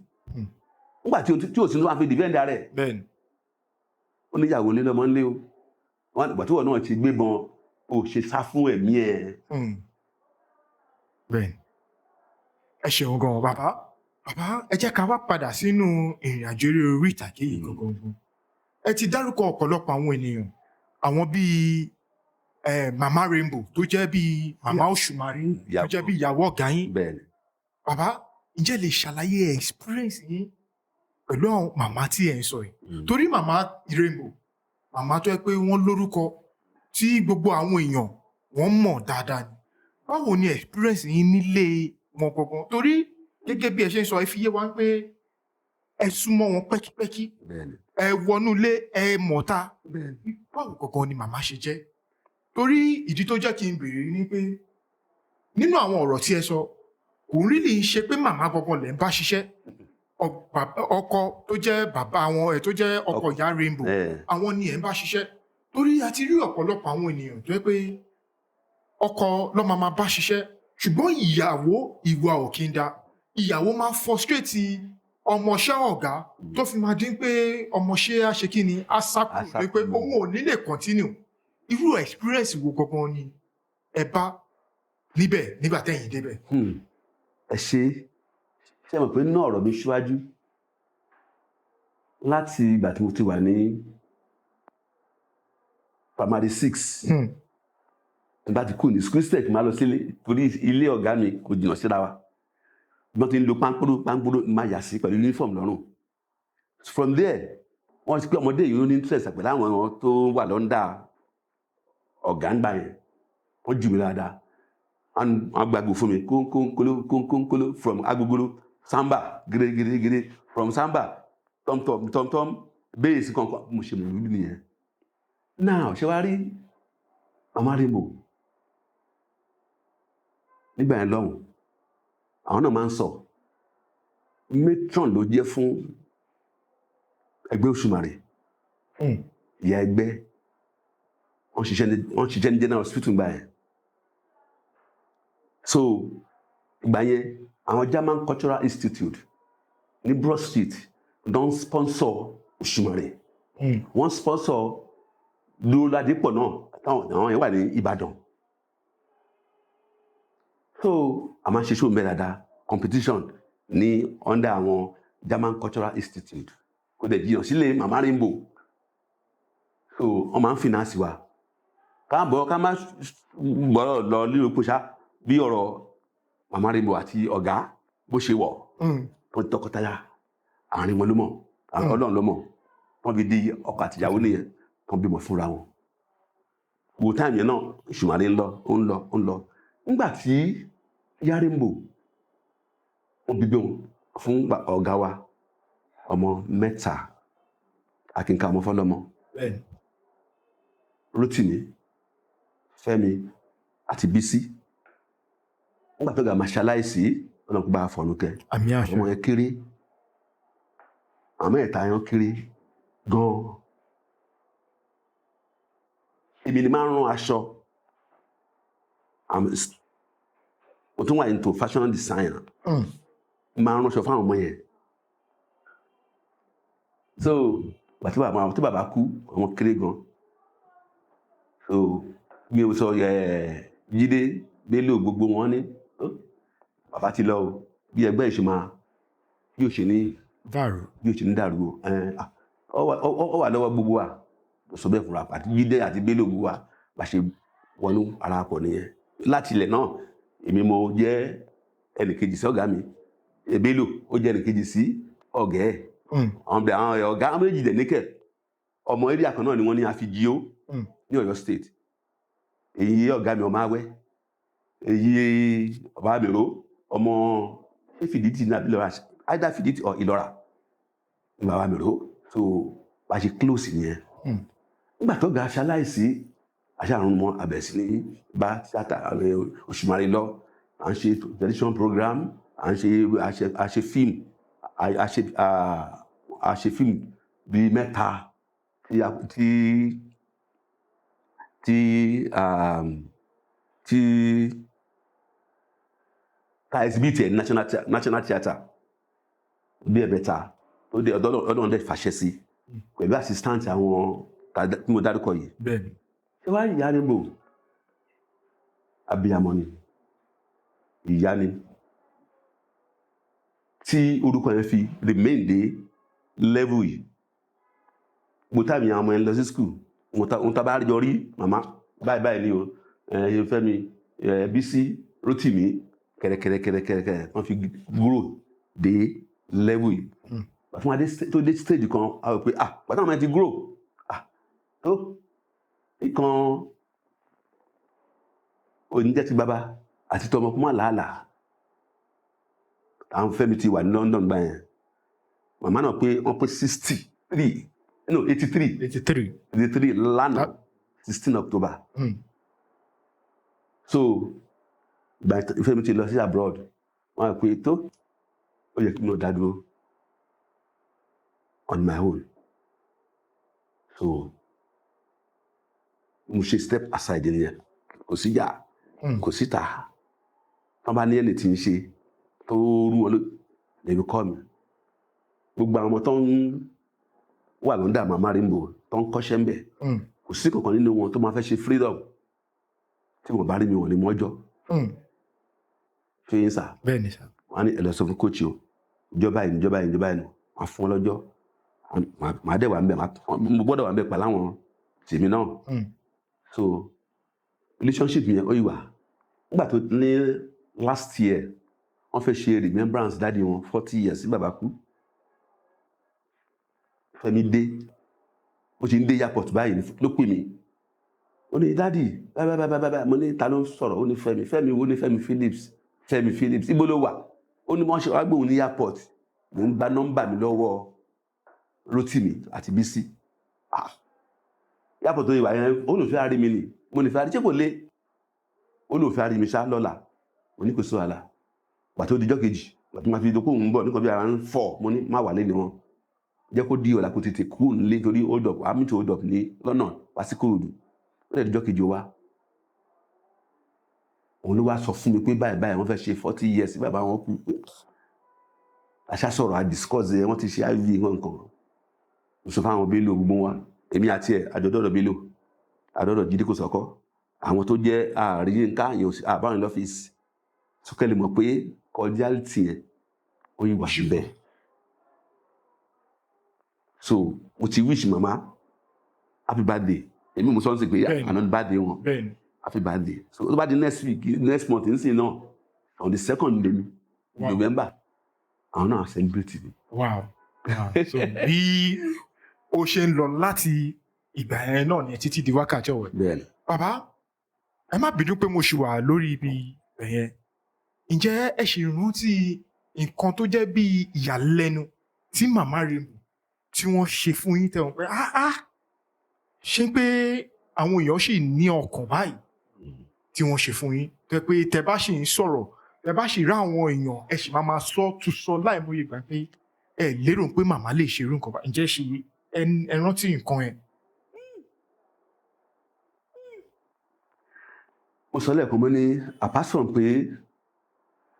nígbà tí ò sínú àfi dìfẹ́ǹdà rẹ̀ ó níyàwó lé lọ́mọ ńlé o ìgbà tí wọ́n náà ti gbébọn ó ṣe sá fún ẹ̀mí ẹ̀. bẹ́ẹ̀ni ẹ ṣeun gan bàbá ẹ jẹ́ ká wá padà sínú ìrìn àjò orí ìtàgé yìí gangan ẹ ti dárúkọ ọ̀pọ̀lọpọ̀ àwọn ènìyàn àwọn bíi mama Rainbow tó jẹ́ bíi mama Òṣùmàrè tó jẹ́ bíi ìyàwó ọ̀gá yín bàbá ǹjẹ́ lè ṣàlàyé experience yín pẹ̀lú àwọn màmá tí ẹ̀ ń sọ yìí torí mama Rainbow màmá tó yẹ pé wọ́n lórúkọ tí gbogbo àwọn èèyàn wọ́n mọ̀ dáadáa ni báwo ni experience yín nílé wọn gangan torí gẹ́gẹ́ bí ẹ ṣe ń sọ ẹ fi yé wa pé ẹ súnmọ́ wọn pẹ́kípẹ́kí ẹ wọnú ilé ẹ mọ̀ta báwo gangan ni màmá ṣe jẹ́ torí ìdí tó jẹ́ kí n béèrè ni pé nínú àwọn ọ̀rọ̀ tí ẹ sọ kò rí lè ṣe pé màmá gangan lẹ̀ ń bá ṣiṣẹ́ ọkọ tó jẹ́ bàbá wọn tó jẹ́ ọkọ ìyá Rainbow àwọn ni ẹ̀ ń bá ṣiṣẹ́ torí a ti rí ọ̀pọ̀lọpọ̀ àwọn ènìyàn tó yẹ pé ọkọ ló máa bá ṣiṣẹ́ ṣùgbọ́n ìyàwó ìwà ò kí ń da ìyàwó máa frustrate ọmọọṣẹ́ ọ̀gá tó fi máa dín pé ọmọọṣẹ́ á ṣe kí ni á sákù pé òun ò ní lè continue irú experience wo gangan ni ẹ bá níbẹ̀ nígbà tẹ́yìn débẹ̀. ẹ ṣe mọ̀ pé náà ọ̀rọ̀ mi ṣíwájú láti ìgbà tí mo ti wà ní primary 6 nígbà tí kò ní school step máa lọ sílé torí ilé ọ̀gá mi kò jìnnà síra wa wọ́n ti ń lo páńpóró máa yà sí pẹ̀lú uniform lọ́rùn from there wọ́n ti pé ọmọdé yìí ló ní interest pẹ̀lú àwọn tó wà lọ́ndà ọ̀gá ń gbà yẹn wọ́n jù mí dáadáa wọ́n gbàgbọ́ fún mi kónkónkóló from agogoro samba gèrègèrè from samba tọ́mtọ́m bẹ́ẹ̀sì kankan mo ṣe mọ̀ lórí nìyẹn now ṣe wá rí mama Rainbow nígbà yẹn lọ́hùn àwọn náà máa ń sọ matron ló jẹ́ fún ẹgbẹ́ Òṣùmàrè ìyá ẹgbẹ́ wọ́n ṣiṣẹ́ ní general hospital gbà yẹn so ìgbà yẹn àwọn German Cultural Institute ní Broad Street don sponsor Òṣùmàrè wọ́n sponsor Ládépọ̀ náà àwọn yẹn wà ní Ìbàdàn so a máa ń ṣe show mẹ́rẹ̀ẹ́dá competition ní under àwọn German Cultural Institute kò dẹ̀ jiyàn sílé mama Rainbow so wọ́n máa ń finance wa ká má gbọ́rọ̀ lọ lílo pòṣá bí ọ̀rọ̀ mama Rainbow àti ọ̀gá bó ṣe wọ̀ tó tọkọtaya àárín wọn ló mọ̀ Ọlọ́run ló mọ̀ wọ́n fi di ọkọ àtìyàwó nìyẹn tó bímọ fúnra wọn wo táìmù yẹn náà Òṣùmàrè ń lọ nígbà tí ìyá Rainbow wọ́n bí bẹ́ẹ̀ fún ọ̀gá wa ọmọ 3 akínká ọmọ fọlọ́mọ Rótìmí Fẹ́mi àti Bísí nígbà tó ga máa ṣaláìsí ọ̀nà kó bá fọ̀nùkẹ́ ọmọ yẹn kéré àmọ́ ẹ̀ta yẹn kéré gan-an èmi ni máa ń rán aṣọ mo tún wà into fashion design máa ń ránṣọ fáwọn ọmọ yẹn so tí bàbá kú ọmọ kéré gan so bí o sọ Jídé Bello gbogbo wọn ní bàbá ti lọ o bí ẹgbẹ́ ìṣúná bí ó ṣe ní dàrú ó wà lọ́wọ́ gbogbo wa sọ bẹ́ẹ̀ fúnra àti Jídé àti Bello gbogbo wa bá ṣe wọnú ara pọ̀ nìyẹn láti ilẹ̀ náà èmi mo jẹ́ ẹnìkejì sí ọ̀gá mi Bello ó jẹ́ ẹnìkejì sí ọ̀gá ẹ̀ àwọn ọ̀gá méjì dẹ̀ níkẹ̀ ọmọ area kan náà ni wọ́n ní Àfìjíò ní Ọ̀yọ́ state èyí ọ̀gá mi ọmọ awẹ́ èyí ọba àmìró ọmọ Fìdítì ní abilọ́ra either Fìdítì or Ìlọ́ra ní bàbá àmìró so bá ṣe close nìyẹn nígbà tó ga aṣaláìsí aṣáàrùn mọ́ abẹ̀sí ní bá tíátà Òṣùmàrè lọ à ń ṣe television program à ń ṣe fíìmù a ṣe fíìmù bíi mẹ́ta ta exhibit ẹ̀ national theatre bí ẹ̀bẹ̀ta tó dé ọdún ọdún fàṣẹ sí pẹ̀lú assistant àwọn tí mo dárúkọ yìí ṣé wá ìyá Rainbow abiyamọ ni ìyá ni tí orúkọ yẹn fi remain dé level yìí mo tàbí àwọn ọmọ yẹn lọ sí school mo tàbá jọ rí màmá báyìí ni o Fẹ́mi Bísí Rótìmí kẹ̀rẹ̀kẹ̀rẹ̀ wọ́n fi grow dé level yìí fún adé tó dé stage kan a rò pé pàtàkì àwọn ẹ̀ ti grow tó ìkan oníjẹ́ ti bàbá àti tọmọ kó má làálàá àwọn Fẹ́mi ti wà ní London gbà yẹn màmá náà pé wọ́n pé 83 lánàá 16 October so ìgbà Fẹ́mi ti lọ sí abroad wọ́n á pé tó ó yẹ kí mo dá dúró on my own so mo ṣe step aside nìyẹn kò síjà kò síta wọ́n bá ní ẹni tí ń ṣe tó rú wọn lèmi kọ́ mi gbogbo àwọn ọmọ tó ń wà lọ́ndà Mama Rainbow tó ń kọ́ṣẹ́ ń bẹ̀ kò sí kankan nínú wọn tó máa fẹ́ ṣe freedom tí wọ́n bá rí mi wọ̀n ní mọ́jọ́ ṣé yín sà bẹ́ẹ̀ ni sà wọ́n á ní ẹlẹ́sọ fún kóòtù o ìjọba yìí wọ́n fún ọ lọ́jọ́ màá dẹ̀ wà ń bẹ̀ mo gbọ́dọ̀ wà ń bẹ̀ pẹ̀lú àwọn tèmi náà so relationship yẹn ó yìí wà nígbà tó ní last year wọ́n fẹ́ ṣe remembrance dáàdi wọn 40 years sí bàbá kú Fẹ́mi dé bó ṣe ń dé airport báyìí ló pè mí ó ní dáàdi báyìí mo ní ta ló ń sọ̀rọ̀ ó ní Fẹ́mi wo ní Fẹ́mi Phillips ibo ló wà ó ní wọ́n ṣe wá gbóhùn ní airport mo ń gba nọ́mbà mi lọ́wọ́ Rótìmí àti Bísí airport tó yẹ wà yẹn ó lò fẹ́ àrí mi nì mo ní fẹ́ àrí ṣé kò lé ó lò fẹ́ àrí mi ṣá lọ́la mo ní kò sí wàhálà pàtó dijọ́ kejì pàtó máa fi dókòwò ń bọ̀ nípa bí ara ń fọ̀ mo ní má wà lé ni wọn jẹ́ kó di ọ̀la kó tètè kúrò nílé torí hold up àmì tó hold up ní lọ́nà wá sí Kòròdú ó lè dijọ́ kejì wa òun ló wá sọ fún mi pé báyìí wọ́n fẹ́ ṣe 40 years bàbá wọn kú pé àṣà sọ̀rọ̀ à discuss ẹ̀ wọ́n ti ṣe iv wọn nǹkan mo sọ fáwọn Bello gbogbo wa èmi àti ẹ̀ àjọ̀dọ̀dọ̀ Bello àjọ̀dọ̀ Jídé Kòsọ́kọ́ àwọn tó jẹ́ ààrí nǹkan àbáwọn lọ́fíìsì sókèlè mọ̀ pé cordiality yẹn ó yí wà síbẹ̀ so mo ti wish mama happy birthday èmi mo sọ ń sè pé àná birthday wọn happy birthday so ó bá di next month nísìnyí náà on the 2nd day November àwọn náà celebrate mi. Wow. So bí ó ṣe ń lọ láti ìgbà yẹn náà ni títí di wákàtí ọ̀wẹ́. Bẹ́ẹ̀ni. Bàbá ẹ má bínú pé mo ṣì wà lórí ibi ẹ̀yẹn ǹjẹ́ ẹ ṣì rántí nǹkan tó jẹ́ bí ìyàlẹ́nu tí Mama Rainbow tí wọ́n ṣe fún yín tẹ̀wọ̀n pé ṣé pé àwọn èèyàn ṣì ní ọkàn báyìí tí wọ́n ṣe fún yín tẹ́ pé tẹ́ bá ṣì ń sọ̀rọ̀ tẹ́ bá ṣì rí àwọn èèyàn ẹ ṣì máa sọ tún sọ láìmọye ìgbà pé ẹ lérò pé màmá lè ṣe irú nǹkan báyìí ǹjẹ́ ṣe ẹ rántí nǹkan yẹn. mo sọ lẹ́ẹ̀kan mo ní apart from pé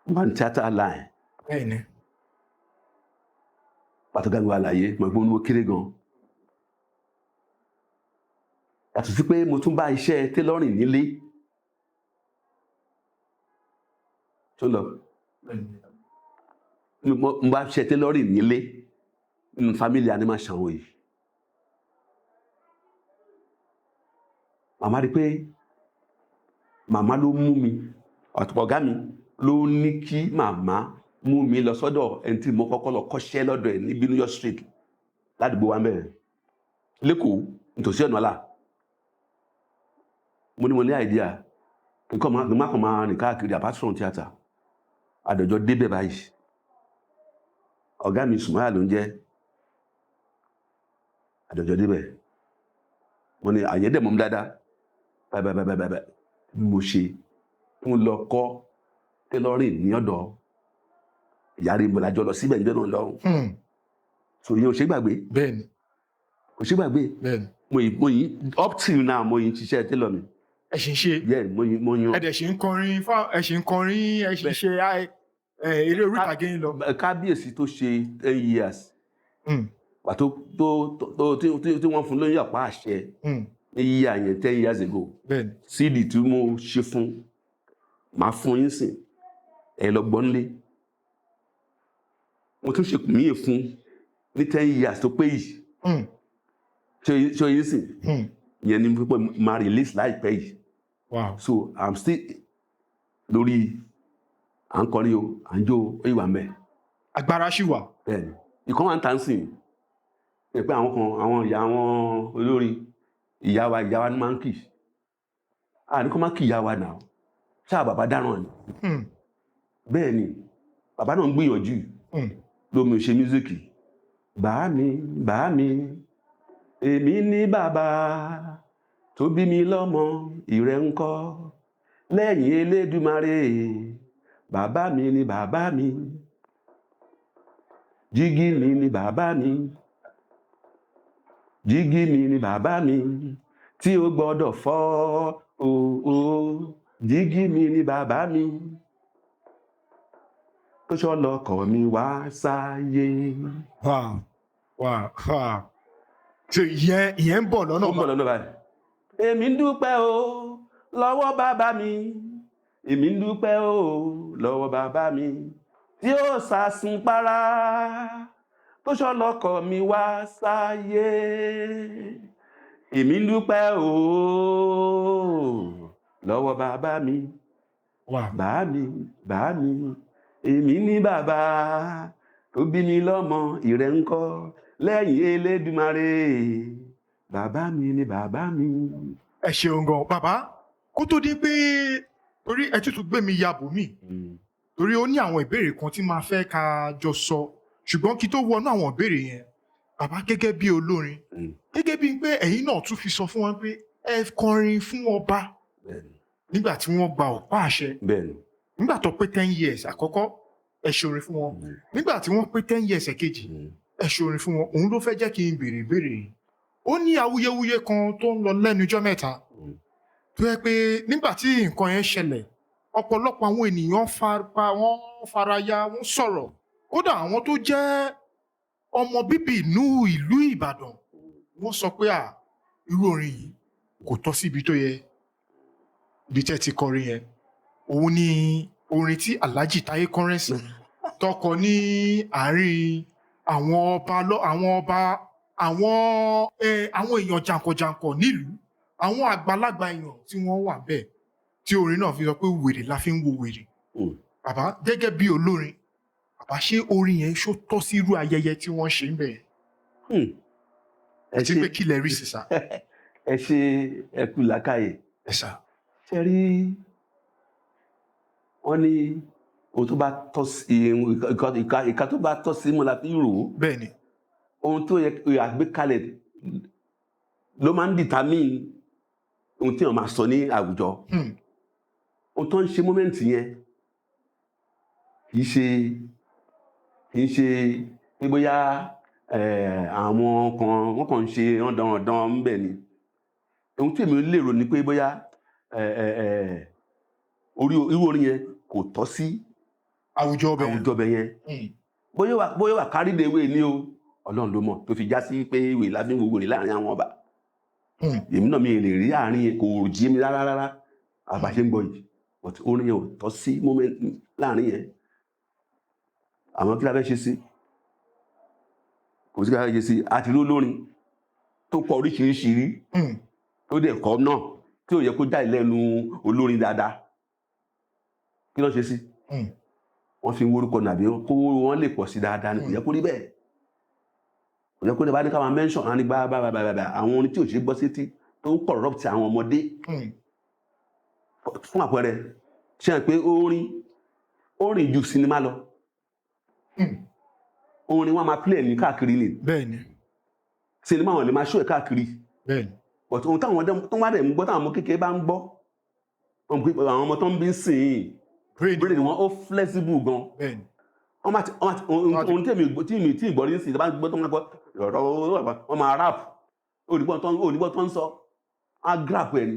wọ́n bá ní theatre line. Bẹ́ẹ̀ni. pàtó gàgbé àlàyé mo gbọ́n ní ó kéré gan. yàtọ̀ sí pé mo tún bá iṣẹ́ tailoring nílé tó lọ mo bá ṣe tẹ́lọ́rì nílé nínú fámílì Animal Ṣàngó yìí. Màmá rí pé màmá ló mú mi ọ̀gá mi ló ní kí màmá mú mi lọ sọ́dọ̀ ẹni tí mo kọ́kọ́ lọ kọ́ṣẹ́ lọ́dọ̀ ẹ̀ ní New York Street ládùúgbò wa mẹ́rin lẹ́kọ̀ọ́ nítòsí ọ̀nà ọ̀la. Mo ní mo ní àìdíà nǹkan máa rìn káàkiri apart from theatre. Àdọ̀jọ́ débẹ̀ báyìí ọ̀gá mi Sùmáyà ló ń jẹ́. Àdọ̀jọ́ débẹ̀ mo ní àyẹ́dẹ̀ mọ́ mi dáadáa bẹ́ẹ̀ mo ṣe mo lọ kọ́ tẹ́lọ́rìn ní ọ̀dọ̀ ìyá rẹ̀ ìbọ̀lájọ́ lọ síbẹ̀ níbẹ̀ náà lọ́rùn. So ìyẹn ò ṣe gbàgbé. Bẹ́ẹ̀ni. Kò ṣe gbàgbé. Bẹ́ẹ̀ni. Mo yìí up till now mo yìí ṣiṣẹ́ tẹ́lọ̀ mi. Ẹ ṣì ń ṣe. Bẹ́ẹ̀ mo yan. Ẹ dẹ̀ ṣì ń kọrin ẹ ṣì ń ṣe eré orí ìtàgé yín lọ. Kábíyèsí tó ṣe 10 years. Pàtó tí wọ́n fún lóyún ọ̀pá àṣẹ ní yíyá yẹn 10 years ago. Bẹ́ẹ̀ni. CD tí mo ṣe fún màá fún yín sìn ẹ lọ gbọ́ nílé. Mo tún ṣe míì fún ní 10 years tó pé yìí. Ṣé yín sìn yẹn ni pípọ̀ máa release láìpẹ́ yìí. Wow. So I'm still lórí à ń kọrin o à ń jó ó ìwà mẹ́. Agbára ṣì wà. Bẹ́ẹ̀ni ìkan wà ń tà ń sìn pé àwọn ìyá àwọn olórin ìyá wa ní máa ń kì ní kó má kì ìyá wa náà ṣáà bàbá dáràn ni. Bẹ́ẹ̀ ni bàbá náà ń gbìyànjú lómi ṣe mísíkì. Bàá mi èmi ní bàbá tó bí mi lọ́mọ ìrẹ́ ńkọ́ lẹ́yìn Elédùmarè bàbá mi ni bàbá mi jígí mi ni bàbá mi jígí mi ni bàbá mi tí ó gbọ́dọ̀ fọ́ jígí mi ni bàbá mi tó ṣọlọ́kọ̀ mi wá sáyé. So ìyẹn ń bọ̀ lọ́nà. Ó ń bọ̀ lọ́nà báyìí. Èmi ń dúpẹ́ o lọ́wọ́ bàbá mi èmi ń dúpẹ́ o lọ́wọ́ bàbá mi tí ó sàsùn para tó ṣọlọ́kọ̀ mi wá sáyé. Èmi ń dúpẹ́ o lọ́wọ́ bàbá mi bàá mi èmi ní bàbá tó bí mi lọ́mọ ìrẹ́ ńkọ́ lẹ́yìn Elédùmarè bàbá mi ni bàbá mi. Ẹ ṣeun gan bàbá kó tó di pé torí ẹ tútù gbé mi ya bò mí torí ó ní àwọn ìbéèrè kan tí máa fẹ́ ká jọ sọ ṣùgbọ́n kí tó wọnú àwọn ìbéèrè yẹn bàbá gẹ́gẹ́ bí olórin gẹ́gẹ́ bí pé ẹ̀yin náà tún fi sọ fún wọn pé ẹ kọrin fún ọba nígbà tí wọ́n gba ọ̀pá àṣẹ nígbà tó pé 10 years àkọ́kọ́ ẹ ṣorin fún wọn nígbà tí wọ́n pé 10 years ẹ̀kejì ẹ ṣorin fún wọn òun ló fẹ́ jẹ́ kí n béèrè ìbéèrè yìí. Ó ní awuyewuye kan tó ń lọ lẹ́nu ijọ́ mẹ́ta tó yẹ pé nígbà tí nǹkan yẹn ṣẹlẹ̀ ọ̀pọ̀lọpọ̀ àwọn ènìyàn wọ́n faraya wọ́n sọ̀rọ̀ kódà àwọn tó jẹ́ ọmọ bíbí ìlú Ìbàdàn wọ́n sọ pé irú orin yìí kò tọ́ sí ibi tó yẹ ibi tẹ́ ti kọrin yẹn òun ni orin tí Alhaji Taye Currency tọkọ ní àárín àwọn èèyàn jàǹkànjàǹkàn nílùú àwọn àgbàlagbà èèyàn tí wọ́n wà bẹ́ẹ̀ tí orin náà fi sọ pé wèrè la fi ń wo wèrè. Bàbá gẹ́gẹ́ bí olórin bàbá ṣé orin yẹn ṣó tọ́ sí irú ayẹyẹ tí wọ́n ṣe ń bẹ̀? Àti pé kí lẹ rí sí sá. Ẹ ṣe ẹkú làákàyè. Ẹ sá. Ṣé rí wọ́n ní ohun tó bá tọ́ sí ìka tó bá tọ́ sí mọ́ la fi ń rò ó. Bẹ́ẹ̀ni. Ohun tó yẹ àgbékalẹ̀ ló máa ń determine ohun tí wọ́n máa sọ ní àwùjọ. Ohun tó ń ṣe mọ́mẹ́ǹtì yẹn kìí ṣe pé bóyá àwọn kan wọ́n kàn ń ṣe rándanrandan ń bẹ̀ ni. Ohun tí èmi lérò ni pé bóyá irú orin yẹn kò tọ́ sí àwùjọ bẹ̀ yẹn. Bóyá wà carry the way ni o Ọlọ́run ló mọ̀ tó fi já sí pé ìwé lábí gbogbo rẹ̀ láàrin àwọn ọba. Èmi náà mi lè rí àárín kò jí mi rárá àbáṣe ń gbọ́ yìí. but orin yẹn ò tọ́ sí moment láàrin yẹn àwọn kí la fẹ́ ṣe sí kò sí kí la fẹ́ ṣe sí àti olórin tó kọ oríṣiríṣi rí tó dẹ̀ kọ́ náà tí ò yẹ kó jáde lẹ́nu olórin dáadáa kí ló ṣe sí wọ́n fi ń wórúkọ nàbí kó wọ́n lè pọ̀ sí dáadáa ní kò yẹ kó rí bẹ́ẹ̀ kò yẹ kó rí bá ní káwọn mention àwọn nígbà bàbàbàbà àwọn orin tí ò ṣe gbọ́ sétí tó ń corrupt àwọn ọmọdé fún àpẹẹrẹ ṣe hàn pé orin ju sinimá lọ orin wọn máa play ní káàkiri ni bẹ́ẹ̀ni sinimá wọn lè máa show ẹ̀ káàkiri bẹ́ẹ̀ni but ohun táwọn tó wá dẹ̀ ń gbọ́ táwọn ọmọ kékeré bá ń gbọ́ àwọn ọmọ tó ń bí ń sìn brain wọn ó flexible gan bẹ́ẹ̀ni ohun tí ìgbọ́ rí ń sìn tó bá gbọ́ tó ń gbọ́ wọ́n máa rap òdìgbọ́ tó ń sọ á grap ẹ̀ ni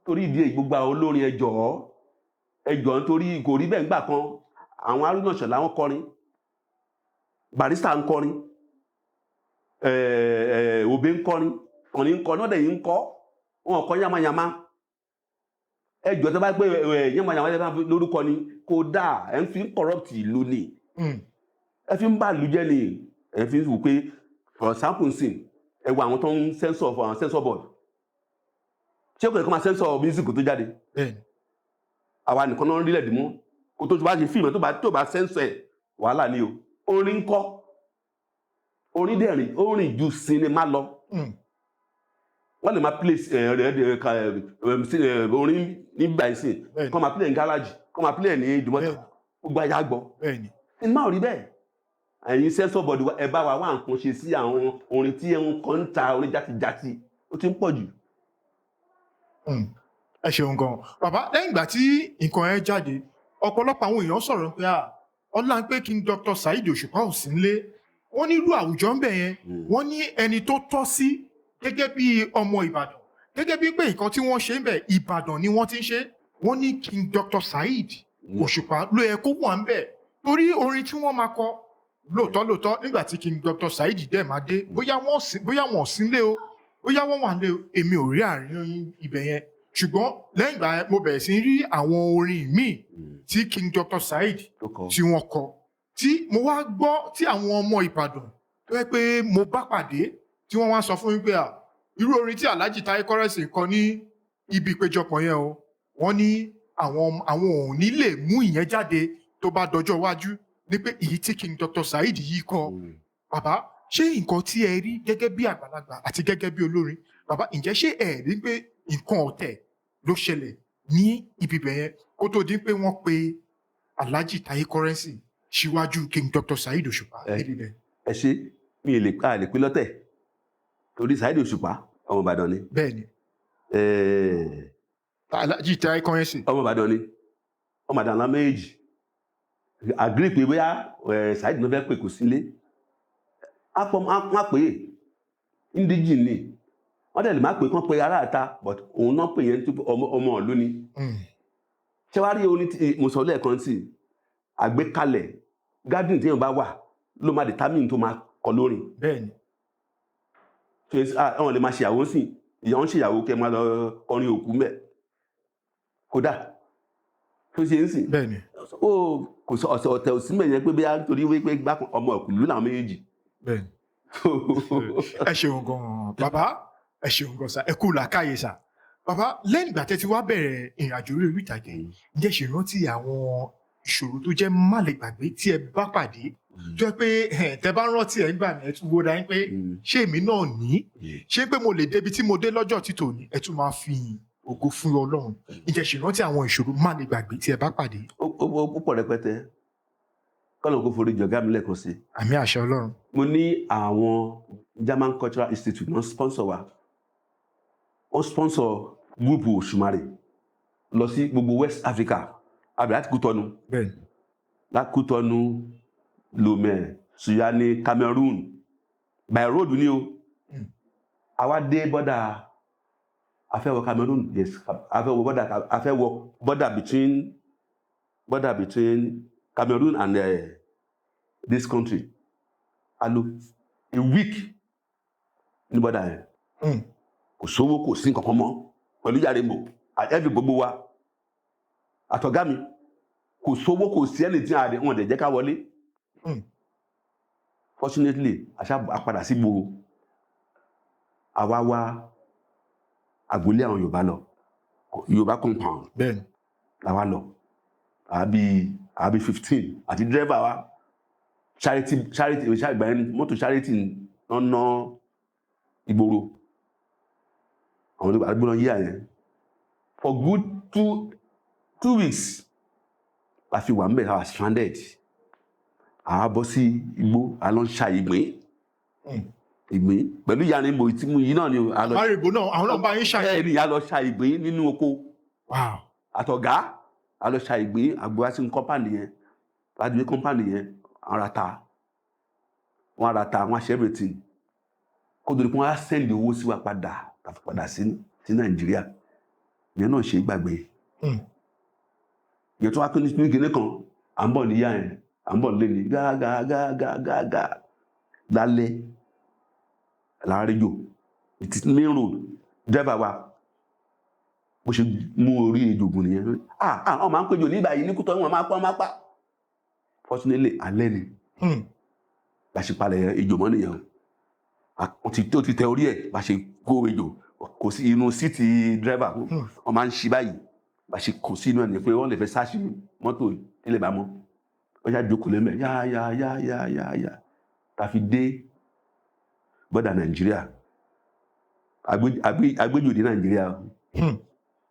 torí ìdí èyí gbogbo àwọn olórin ẹjọ́ nítorí kò rí bẹ́ẹ̀ ńgbà kan àwọn Haruna Ìṣọ̀lá wọn kọrin Barrister ń kọrin Obey ń kọrin ọ̀nì ń kọ náà dẹ̀ yìí ń kọ́ wọn kọ yamayama ẹjọ́ tó bá gbé yamayama lórúkọ ni kò dáa ẹ̀ ń fi corrupt ìlú ni ẹ fi ń bá ìlú jẹ́ ni ẹ fi ń wù pé for example nsìn ẹ wo àwọn tó ń censor board ṣé kò ní kó máa censor music tó jáde àwa nìkan náà ń rílẹ̀ dìmú kó tó bá ṣe fíìmù tó bá censor ẹ̀ wàhálà ni o orin ń kọ́ orin dẹ̀rìn orin ju sinimá lọ wọ́n lè máa play orin nígbà ìsìn kọ́ máa play ní gáràjì kọ́ máa play ní ìdúmọ́tò gbogbo ayá gbọ́ sinimá ò rí bẹ́ẹ̀ ẹ̀yin censor board ẹ bá wa wá nǹkan ṣe sí àwọn orin tí ẹ̀ ń kọ́ ń ta orin játijàti ó ti ń pọ̀ jù. ẹ ṣeun gan bàbá lẹ́yìn ìgbà tí nǹkan ẹ jáde ọ̀pọ̀lọpọ̀ àwọn èèyàn sọ̀rọ̀ pé ọlá ń pé King Dr. Saheed Òṣùpá ò sí nílé wọ́n nílùú àwùjọ ń bẹ̀ yẹn wọ́n ní ẹni tó tọ́ sí gẹ́gẹ́ bí ọmọ Ìbàdàn gẹ́gẹ́ bí pé nǹkan tí wọ́n ṣe ń bẹ̀ Ìbàdàn ni wọ́n ti ń ṣe wọ́n ní King Dr. Saheed Òṣùpá ló yẹ kó wà ń bẹ̀ torí orin tí wọ́n máa kọ lóòótọ́ nígbà tí King Dr. Saheed dẹ̀ máa dé bóyá wọ́n sí nílé o bóyá wọ́n wà nílé o èmi ò rí àárín ibẹ̀ yẹn ṣùgbọ́n lẹ́yìn ìgbà mo bẹ̀rẹ̀ sí rí àwọn orin míì tí King Dr. Saheed tí wọ́n kọ tí mo wá gbọ́ tí àwọn ọmọ Ìbàdàn tó yẹ pé mo bá pàdé tí wọ́n wá sọ fún mi pé irú orin tí Alhaji Taye Currency kọ ní ibi ìpéjọpọ̀ yẹn o wọ́n ní àwọn ò ní lè mú ìyẹn jáde tó bá dọjọ́ iwájú ní pé èyí tí King Dr. Saheed yìí kọ bàbá ṣé nǹkan tí ẹ rí gẹ́gẹ́ bí àgbàlagbà àti gẹ́gẹ́ bí olórin bàbá ǹjẹ́ ṣé ẹ rí pé nǹkan ọ̀tẹ̀ ló ṣẹlẹ̀ ní ibi bẹ̀yẹn kó tó di pé wọ́n pe Alhaji Taye Currency síwájú King Dr. Saheed Òṣùpá. ẹ ṣe mi ò lè pín lọ́tẹ̀ torí Saheed Òṣùpá ọmọ Ìbàdàn ni. bẹ́ẹ̀ni Alhaji Taye Currency ọmọ Ìbàdàn ni ọmọ Ìbàdàn la méjì agree pé bóyá Saheed ló fẹ́ pè kò sílé á pè é indigene ni wọ́n dẹ̀ lè má pè kán pé aráàta but òun náà pè yẹn ọmọ ìlú ni ṣé wàá rí orin tí mo sọ lẹ́ẹ̀kan sí àgbékalẹ̀ garden tí èèyàn bá wà ló máa determine tó máa kọ lórin. bẹ́ẹ̀ni. àwọn lè máa ṣèyàwó sí ìyàwó ń ṣèyàwó kẹ máa lọ kọrin òkú mẹ kódà tó ṣe ń sìn. bẹ́ẹ̀ni. ó kò sọ ọ̀tẹ̀ òsì mẹ́yẹn pé bóyá nítorí wípé ọmọ ìlú làwọn méjèèjì. bẹ́ẹ̀ni. ẹ ṣeun gan-an bàbá ẹ ṣeun gan sa ẹ kú làákàyè sa bàbá lẹ́yìn ìgbà tẹ́ ti wá bẹ̀rẹ̀ ìrìnàjò orí ìtàgé ǹjẹ́ ṣe rántí àwọn ìṣòro tó jẹ́ má lè gbàgbé tí ẹ bá pàdé tó yẹ pé tẹ́ bá rántí ẹ nígbà ẹ tún wo dáa pé ṣé èmi náà ní ṣé pé mo lè débi tí mo dé lọ́jọ́ títò ní ẹ tún máa fi ògo fún Ọlọ́run ǹjẹ́ ṣe rántí àwọn ìṣòro má lè gbàgbé tí ẹ bá pàdé. ó pọ̀ rẹpẹtẹ kọ́nà kó forí jọ̀gá mi lẹ́ẹ̀kan sí. àmì àṣẹ Ọlọ́run. mo ní àwọn German Cultural Institute náà sponsor wa ó sponsor gúúpù Òṣùmàrè lọ sí gbogbo West Africa àbí láti Kútọ́nù láti Kútọ́nù Lomé Sunyani Cameroon by road ni o àwa dé bọ́dà afẹ́wọ̀ Cameroon yes afẹ́wọ̀ bọ́dà between Cameroon and this country alo a week ní bọ́dà yẹn kò sówó kò sí nǹkan kan mọ́ pẹ̀lú yàrá ìbò ẹ̀fì gbogbo wa àtọ̀gá mi kò sówó kò sí ẹni tí wọn dẹ̀ jẹ́ ká wọlé. Fortunately a padà sí gbòòrò àwa wá agboolé àwọn Yorùbá lọ Yorùbá compound bẹ́ẹ̀ni làwa lọ àbí 15 àti dírẹ́fà wa charity ìgbà yẹn mọ́tò charity ọ̀nà ìgboro àwọn àgbọ̀nà yíyà yẹn for good 2 weeks la fi wà ń bẹ̀, I was stranded. A bọ́ sí igbó a lọ ń ṣa ìgbín pẹ̀lú ìyá ìbò tí mú yìí náà ni àmárìbò náà àwọn náà bá yín ṣàyẹ̀ ni a lọ ṣa ìgbín nínú oko wow àtọ̀gá a lọ ṣa ìgbín àgbà sí kọ́mpáànì yẹn láti gbé kọ́mpáànì yẹn wọ́n ra ta wọ́n ṣe everything kó dòdò kí wọ́n á sẹ́ndì owó sí wa padà sí Nàìjíríà yẹn náà ṣe gbàgbé yẹn tó wá pé ní kíní kan à ń bọ̀ níyà yẹn à ń bọ̀ lé ní gágágágágá lálẹ́ láàrẹ́jò main road driver wa bó ṣe mú orí ejògùn nìyẹn wọ́n máa ń péjò ní ìbàyí ní Kútọ́nù wọn máa pa fortunately alẹ́ ni láṣepalẹ̀ ejò mọ́ nìyẹn tó ti tẹ orí ẹ̀ bá ṣe kó ejò kò sí inú síìtì driver wọ́n máa ń ṣí báyìí bá ṣe kò sí inú ẹ̀ ní pé wọ́n lè fẹ́ sáṣì mọ́tò ilẹ̀ bá mọ́ wọ́n ṣá jókòó lẹ́mẹ̀ yá tàfi dé bọ́dà Nàìjíríà agbéjò dé Nàìjíríà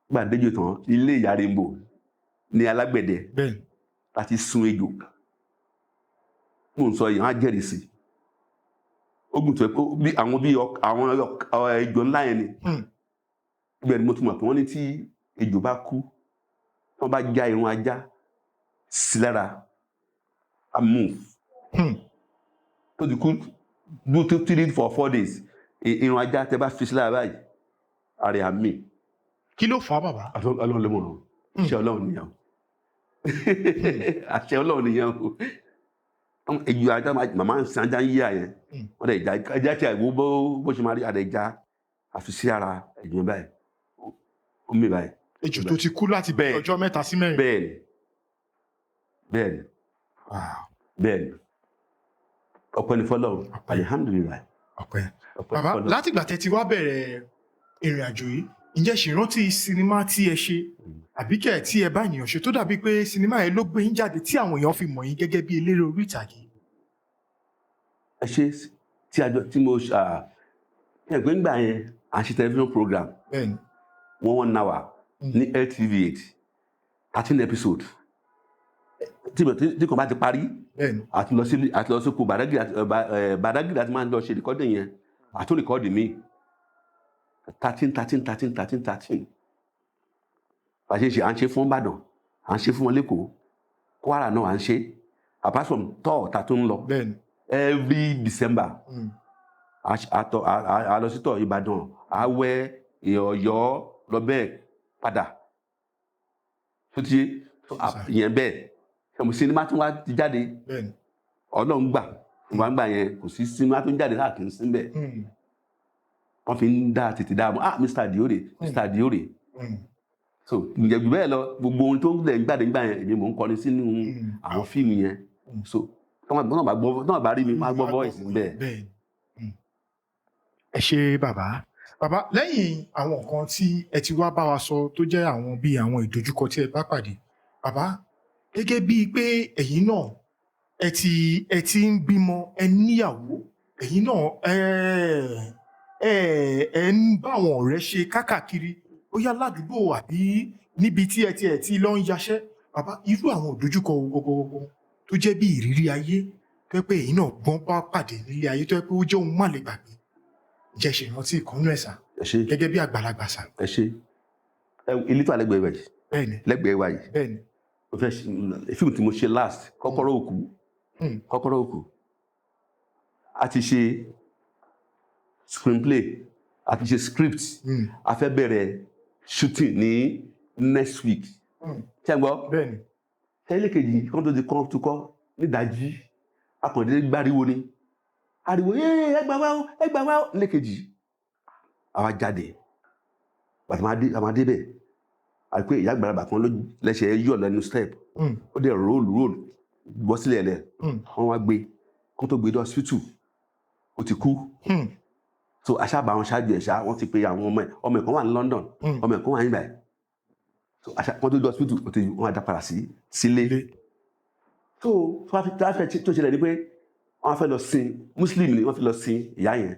gbà déjò tán ilé ìyá Rainbow ní alágbẹ̀dẹ láti sun ejò mò ń sọ yìí wọ́n á jẹ́rìí sí ogun tó bí àwọn ejò ńlá yẹn ni ibẹ̀ ni mo tún mọ̀ pé wọ́n ní tí ejò bá kú wọ́n bá já irun ajá sí lára a move tó ti kú do 3 for 4 days irun ajá tẹ bá fi sí lára báyìí ààrẹ àmì kí ló fà á bàbá Ọlọ́run lè mọ̀ àṣẹ Ọlọ́run nìyẹn àṣẹ Ọlọ́run nìyẹn ejò ajá màmá ń sin ajá ń yí àyẹn wọ́n dẹ̀ ẹja tí àìwó bó ṣe máa rí àdẹ̀já àfi sí ara ẹ̀jọ̀ báyìí ó mì báyìí. ejò tó ti kú láti bẹ́ẹ̀ ọjọ́ 3 sí 4. bẹ́ẹ̀ni ọpẹ́ ni fọ́lọ́run alihamdulilayi. ọpẹ́ bàbá látìgbà tẹ́ ti wá bẹ̀rẹ̀ ìrìn àjò yìí ǹjẹ́ ṣì rántí sinimá tí ẹ ṣe àbí kẹ̀ tí ẹ bá ènìyàn ṣe tó dàbí pé sinimá yẹn ló gbé yín jáde tí àwọn èèyàn fi mọ̀ yín gẹ́gẹ́ bí eléré orí ìtàgé. ẹ ṣe tí mo ẹgbẹ́ ńgbà yẹn à ń ṣe television program 1 hour ní LTV8 13 episode tí kò bá ti parí àti lọ sí kú Badagry àti máa ń lọ ṣe recording yẹn àtún recording mi 13 àṣe ṣe à ń ṣe fún Ìbàdàn à ń ṣe fún wọn lẹ́kọ̀ọ́ Kwara náà à ń ṣe apart from tour ta tó ń lọ every December a lọ sí tọ̀ Ìbàdàn Awẹ́ Ọ̀yọ́ lọ bẹ́ẹ̀ padà tó ti yẹn bẹ́ẹ̀ ẹ̀mú sinimá tí wọ́n ti jáde Ọlọ́run gbà yẹn kò sí sinimá tó ń jáde láàkín síbẹ̀ wọ́n fi ń dá tètè dá Mr. Diore so ìjẹ̀bù bẹ́ẹ̀ lọ gbogbo ohun tó ń lẹ̀ ń gbàdé gbà yẹn èmi mò ń kọrin sínú àwọn fíìmù yẹn so tọ́wọ́n bá rí mi máa gbọ́ voice bẹ́ẹ̀. ẹ ṣé bàbá lẹ́yìn àwọn nǹkan tí ẹ ti wá bá wa sọ tó jẹ́ àwọn bíi àwọn ìdojúkọ tí ẹ bá pàdé bàbá gẹ́gẹ́ bíi pé ẹ̀yin náà ẹ ti ń bímọ ẹ níyàwó ẹ̀yin náà ẹ ń bá àwọn ọ̀rẹ́ ṣe kákàkiri ó yá ládùúgbò àbí níbi tí ẹ ti lọ ń yaṣẹ́ bàbá irú àwọn ìdojúkọ gbogbogbò tó jẹ́ bí ìrírí ayé tó pé ẹ̀yin náà gbọ́n bá pàdé nílé ayé tó pé ó jẹ́ ohun má lè gbàgbé jẹ́ ṣe ìrántí ìkànnú ẹ̀sà gẹ́gẹ́ bí àgbàlagbà sà. ẹ ṣe ilé tó àlẹ́gbẹ̀ẹ́ wa yìí lẹ́gbẹ̀ẹ́ wa yìí mo fẹ́ fíìmù tí mo ṣe last kọ́kọ́rọ́ òkú a ti ṣe screenplay a ti ṣe script a fẹ́ bẹ̀rẹ̀ shooting ní next week ṣé ń gbọ́ tẹ́lẹ̀ kejì kan tó di kan tó kọ́ nídàájí akọ̀dé gbáriwo ni ariwo ẹgbà wá lẹ́kejì àwa jáde bàtà máa dé bẹ̀ àti pé ìyá àgbàlagbà kan ló lẹ́sẹ̀ yọ̀ lẹ́nu step ó dẹ̀ róòlù bọ́ sílẹ̀ lẹ̀ wọ́n wá gbé kó tó gbé dé hospital ó ti kú so aṣáàbà wọn ṣáájú ẹ̀ ṣá wọ́n ti pe àwọn ọmọ ẹ̀ kan wà ní London ọmọ ẹ̀ kan wà nígbà ẹ̀ so wọ́n tó dé hospital wọ́n á dá padà sílé so tó ṣẹlẹ̀ ni pé wọ́n fẹ́ lọ sin Muslim ni wọ́n fi lọ sin ìyá yẹn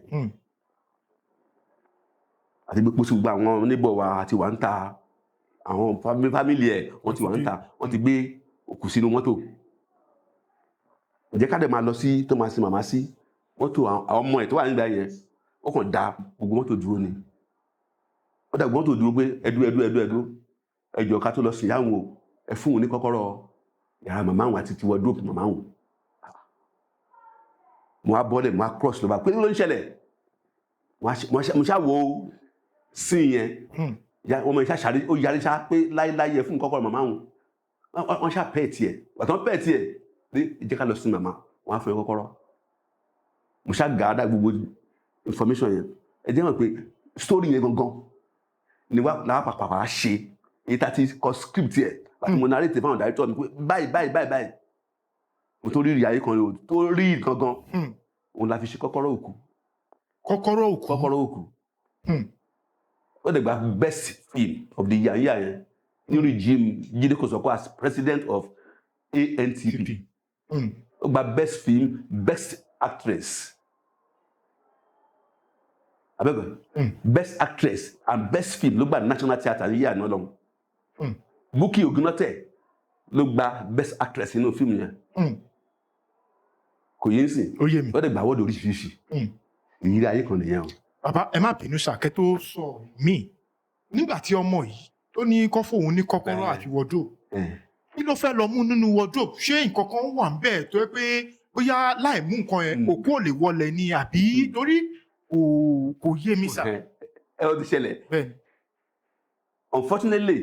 àti gbogbo gbogbo àwọn oníbọ̀ wa ti wà ń ta àwọn fámìlì ẹ̀ wọ́n ti wà ń ta wọ́n ti gbé òkú sínú mọ́tò ǹjẹ́ ká dẹ̀ máa lọ sí tó máa sin màmá sí mọ́tò àwọn ọmọ ẹ̀ tó wà nígbà yẹn ó kàn da gbogbo mọ́tò dúró ni ó dà gbogbo mọ́tò dúró pé ẹdú ẹjọ́ ká tó lọ sí ìyáwó ẹ fún òun ní kọ́kọ́rọ́ yàrá màmá àwọn àti tiwọ́ dúró màmá àwọn mo á bọ́lẹ̀ mo á cross lọ́ba pé ló ń ṣẹlẹ̀ mo ṣá wo sí yẹn ọmọ ìṣá ṣàrí ó yarí ṣá pé láíláí ẹ fún kọ́kọ́rọ́ màmá àwọn wọ́n ṣá pẹ́ẹ̀ tiẹ̀ wàtán pẹ́ẹ̀ tiẹ̀ pé ìjẹ́ ká lọ sí màmá wọ́n á fún ẹ kọ́kọ́rọ́ mo ṣá gàádà gbogbo information yẹn ẹ jẹ́ mọ̀ pé story yẹn gangan ni wàá pàpàpà ṣe èyí tá ti kọ script yẹ láti mo narrate fáwọn director mi pé báyìí mo tó rí ìrì ayé kan rẹ o tó rí gangan òun la fi ṣe kọ́kọ́rọ́ òkú ó dẹ̀ gba best film of the year yẹn ní regime Jídé Kòsọ́kọ́ as president of ANTP ó gba best film best actress best actress and best film ló gba National Theatre ní yíyà náà lọ́hùn Bukky Ogunnote ló gba best actress nínú fíìmù yẹn kò yé nsìn ó dẹ̀ gba awọ́dù oríṣiríṣi ìrírí ayé kan nìyẹn o. bàbá ẹ má bínú sàkẹ́ tó sọ mí nígbà tí ọmọ yìí tó ní kọ́ fóun ní kọ́kọ́rọ́ àti wardrobe kí ló fẹ́ lọ mú nínú wardrobe ṣé nǹkan kan wà ń bẹ́ẹ̀ tó yẹ pé bóyá láì mú nǹkan yẹn òkú ò lè wọlé ni àbí torí kò yé mi sà. ẹ ó ti ṣẹlẹ̀ unfortunately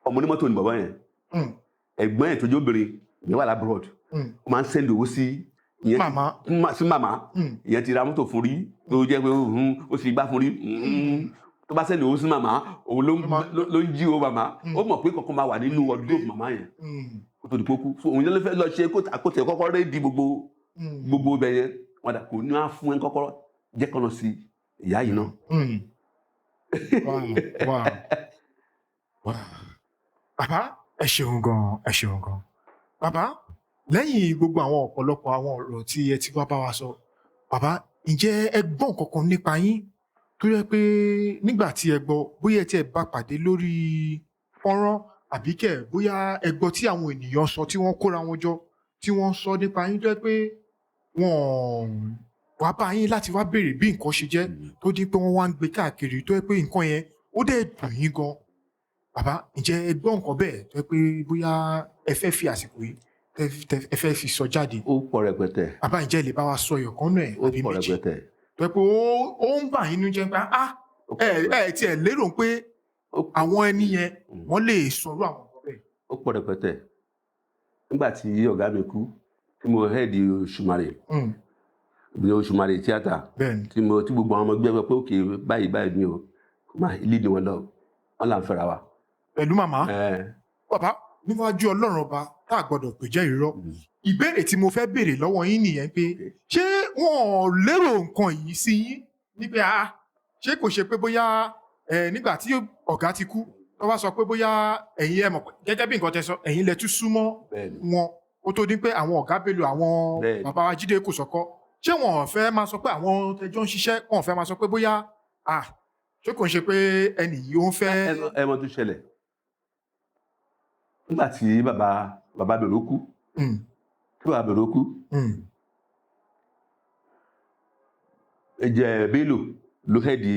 ọmọ onímọ́tò ni bàbá yẹn ẹ̀gbọ́n ẹ̀ tó jẹ́ obìnrin ìyẹn wà lábúròd ó máa ń sẹ́ndì owó sí màmá ìyẹn ti ra mọ́tò fún rí tó jẹ́ pé ó sì gbá fún rí tó bá sẹ́ndì owó sí màmá òun ló ń jí owó màmá ó mọ̀ pé kankan máa wà nínú wardrobe màmá yẹn kó tó di pókú so òun ló fẹ́ lọ ṣe àkótẹ́ kọ́kọ́ rẹ́ di gbogbo ibẹ̀ yẹn wọn dà kò ní wá fún ẹ kọ́kọ́rọ́ jẹ́ kọ́ lọ sí ìyá yìí náà. bàbá ẹ ṣeun gan bàbá lẹ́yìn gbogbo àwọn ọ̀pọ̀lọpọ̀ àwọn ọ̀rọ̀ tí ẹ ti wá bá wa sọ bàbá ǹjẹ́ ẹ gbọ́ kankan nípa yín tó yẹ pé nígbà tí ẹ gbọ́ bóyá tí ẹ bá pàdé lórí fọ́nrán àbí kẹ̀ bóyá ẹ gbọ́ tí àwọn ènìyàn sọ tí wọ́n kóra wọn jọ tí wọ́n sọ nípa yín tó yẹ pé wọ́n wá bá yín láti wá béèrè bí nǹkan ṣe jẹ́ tó di pé wọ́n wá ń gbé káàkiri tó yẹ pé nǹkan yẹn ó dẹ̀ dùn yín gan bàbá ǹjẹ́ ẹ gbọ́ nǹkan bẹ́ẹ̀ tó yẹ pé bóyá ẹ fẹ́ fi àsìkò yìí ẹ fẹ́ fi sọ jáde. ó pọ̀ rẹpẹtẹ. bàbá ǹjẹ́ lè bá wa sọ ẹ̀yọ̀kan náà àbí méjì. ó pọ̀ rẹpẹtẹ. tó yẹ pé ó ń bà yín nínú jẹ́ pé ẹ tiẹ̀ lérò pé àwọn ẹni yẹn wọ́n lè sọ̀rọ̀ àwọn ọ̀rọ̀ bẹ́ẹ̀. ó pọ̀ rẹpẹtẹ. nígbà tí ọ̀gá mi kú tí mo hẹ́ẹ̀dì Òṣùmàrè bí Òṣùmàrè tíátà tí gbogbo àwọn ọmọ gbé pé òkè báyìí ni o máa ilé ni wọn lọ wọn là ń fẹ́ra wa. pẹ̀lú màmá bàbá níwájú Ọlọ́run ọba tá a gbọ́dọ̀ pè jẹ́ irọ́ ìbéèrè tí mo fẹ́ béèrè lọ́wọ́ yín nìyẹn pé ṣé wọn lérò nǹkan yìí sí yín níbi ṣé kò ṣe pé bóyá nígbà tí ọ̀gá ti kú tó wá sọ pé bóyá ẹ̀yin ẹ mọ̀ gẹ́gẹ́ bí nǹkan tẹ́ sọ ẹ̀yin lẹ tún súnmọ́ wọn ó tó dín pé àwọn ọ̀gá Bello àwọn bàbá wa Jídé Kòsọ́kọ́ ṣé wọn fẹ́ máa sọ pé àwọn tẹjọ́ ń ṣiṣẹ́ wọn fẹ́ máa sọ pé bóyá ṣé kò ń ṣe pé ẹnì yìí ó ń fẹ́. ẹ mọ̀ tó ṣẹlẹ̀ nígbà tí bàbá Bello kú ẹ̀jẹ̀ Bello ló fẹ́ di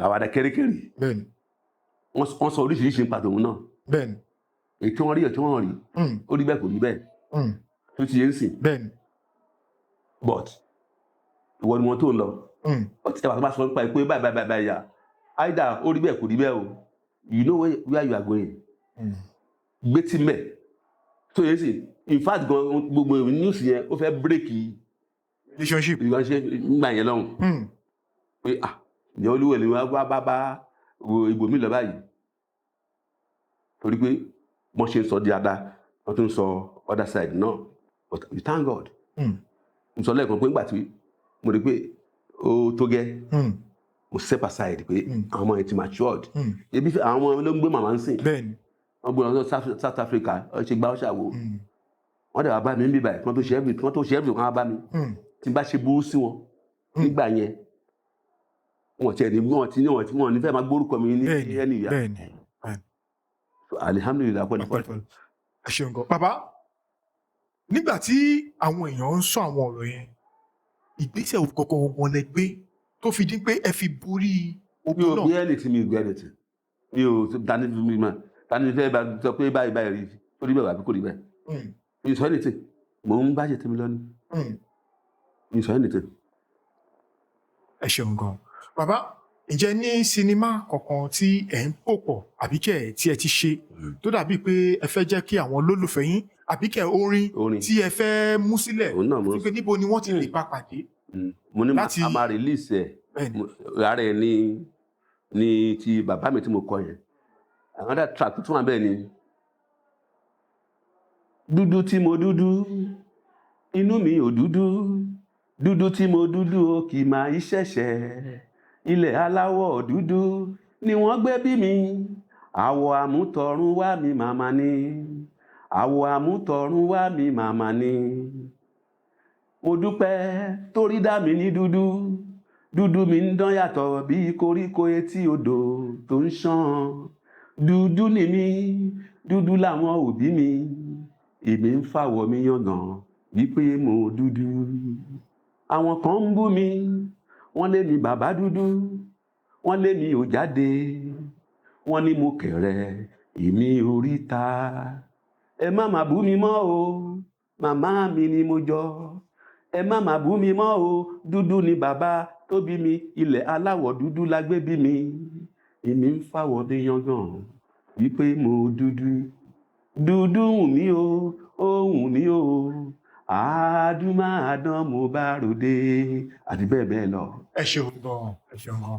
àwàdà kẹ́ríkẹ́rí wọ́n sọ oríṣiríṣi nípa tòun náà èyí tí wọ́n rí ó rí bẹ́ẹ̀ kò rí bẹ́ẹ̀ tó ti yé ń sìn but ìwọ ni wọn tó ń lọ ó ti tẹ̀wá tó bá sọ nípa ìpè báyìí yà áìdá ó rí bẹ́ẹ̀ kò rí bẹ́ẹ̀ o you know where you are going gbé tí mẹ́ tó yẹ sí in fact gan gbogbo news yẹn ó fẹ́ bírèkì relationship nígbà yẹn lọ́hùn pé ìyẹn olúwo ni wọ́n bá wo ibòmí lọ báyìí torí pé wọ́n ṣe ń sọ di ada wọ́n tún ń sọ other side náà but we thank God n sọ lẹ́ẹ̀kan pé nígbà tí mo rí pé ó tó gẹ́ mo step aside pé àwọn ọmọ yẹn ti matured ebi àwọn ọmọ ló ń gbé màmá ń sìn wọ́n gbé wọn lọ South Africa ó ṣe gbá ó ṣàwò wọ́n dẹ̀ wá bá mi ń bí báyìí wọ́n tó ṣe every kan wá bá mi tí n bá ṣe burú sí wọn nígbà yẹn wọ́n tiẹ̀ ní wọ́n ní fẹ́ máa gbórúkọ mi ní ẹni ìyá alihamdulilayi pẹ̀lú ẹ ṣeun gan bàbá nígbà tí àwọn èèyàn ń sọ àwọn ọ̀rọ̀ yẹn ìgbésẹ̀ kọ̀ọ̀kan wọn lẹ gbé tó fi dín pé ẹ fi borí ogun náà. mi ò bí ẹni tí mi gbé ẹni tí mi ò dání mi mà dání fẹ́ bá sọ pé báyìí rí ó rí bẹ́ẹ̀ wà bí kò rí bẹ́ẹ̀ mi sọ ẹni tí mò ń bá ṣe tèmi lọ ní mi sọ ẹni tí. ẹ ṣeun gan bàbá ǹjẹ́ ní sinimá kankan tí ẹ̀ ń pò pọ̀ àbí kẹ́ tí ẹ ti ṣe tó dàbí pé ẹ fẹ́ jẹ́ kí àwọn olólùfẹ́ yín àbí kẹ́ orin tí ẹ fẹ́ mú sílẹ̀ wípé níbo ni wọ́n ti lè bá pàdé. mo ní a máa release ẹ̀ ara ẹ̀ ní ti bàbá mi tí mo kọ yẹn another track tó tún wà bẹ́ẹ̀ ni dúdú tí mo dúdú inú mi ò dúdú tí mo dúdú ó kì máa í ṣẹ̀ṣẹ̀ ilẹ̀ aláwọ̀ dúdú ni wọ́n gbé bí mi àwọ̀ àmútọ̀run wá mi màmá ni àwọ̀ àmútọ̀run wá mi màmá ni mo dúpẹ́ torí dá mi ní dúdú mi ń dán yàtọ̀ bí koríko etí odò tó ń ṣàn dúdú ni mí dúdú làwọn òbí mi èmi ń fàwọ̀ mi yangàn wípé mo dúdú àwọn kan ń bú mi wọ́n lé mi bàbá dúdú wọ́n lé mi ò jáde wọ́n ní mo kẹ̀rẹ̀ èmi oríta ẹ má má bú mi mọ́ o màmá mi ni mo jọ ẹ má má bú mi mọ́ o dúdú ni bàbá tó bí mi ilẹ̀ aláwọ̀ dúdú la gbé bí mi èmi ń fàwọ̀ mi yangàn wípé mo dúdú wù mí o ó wù mí o àádúmáàdán mo bá ròde àti bẹ́ẹ̀ bẹ́ẹ̀ lọ. ẹ ṣeun gan ẹ ṣeun gan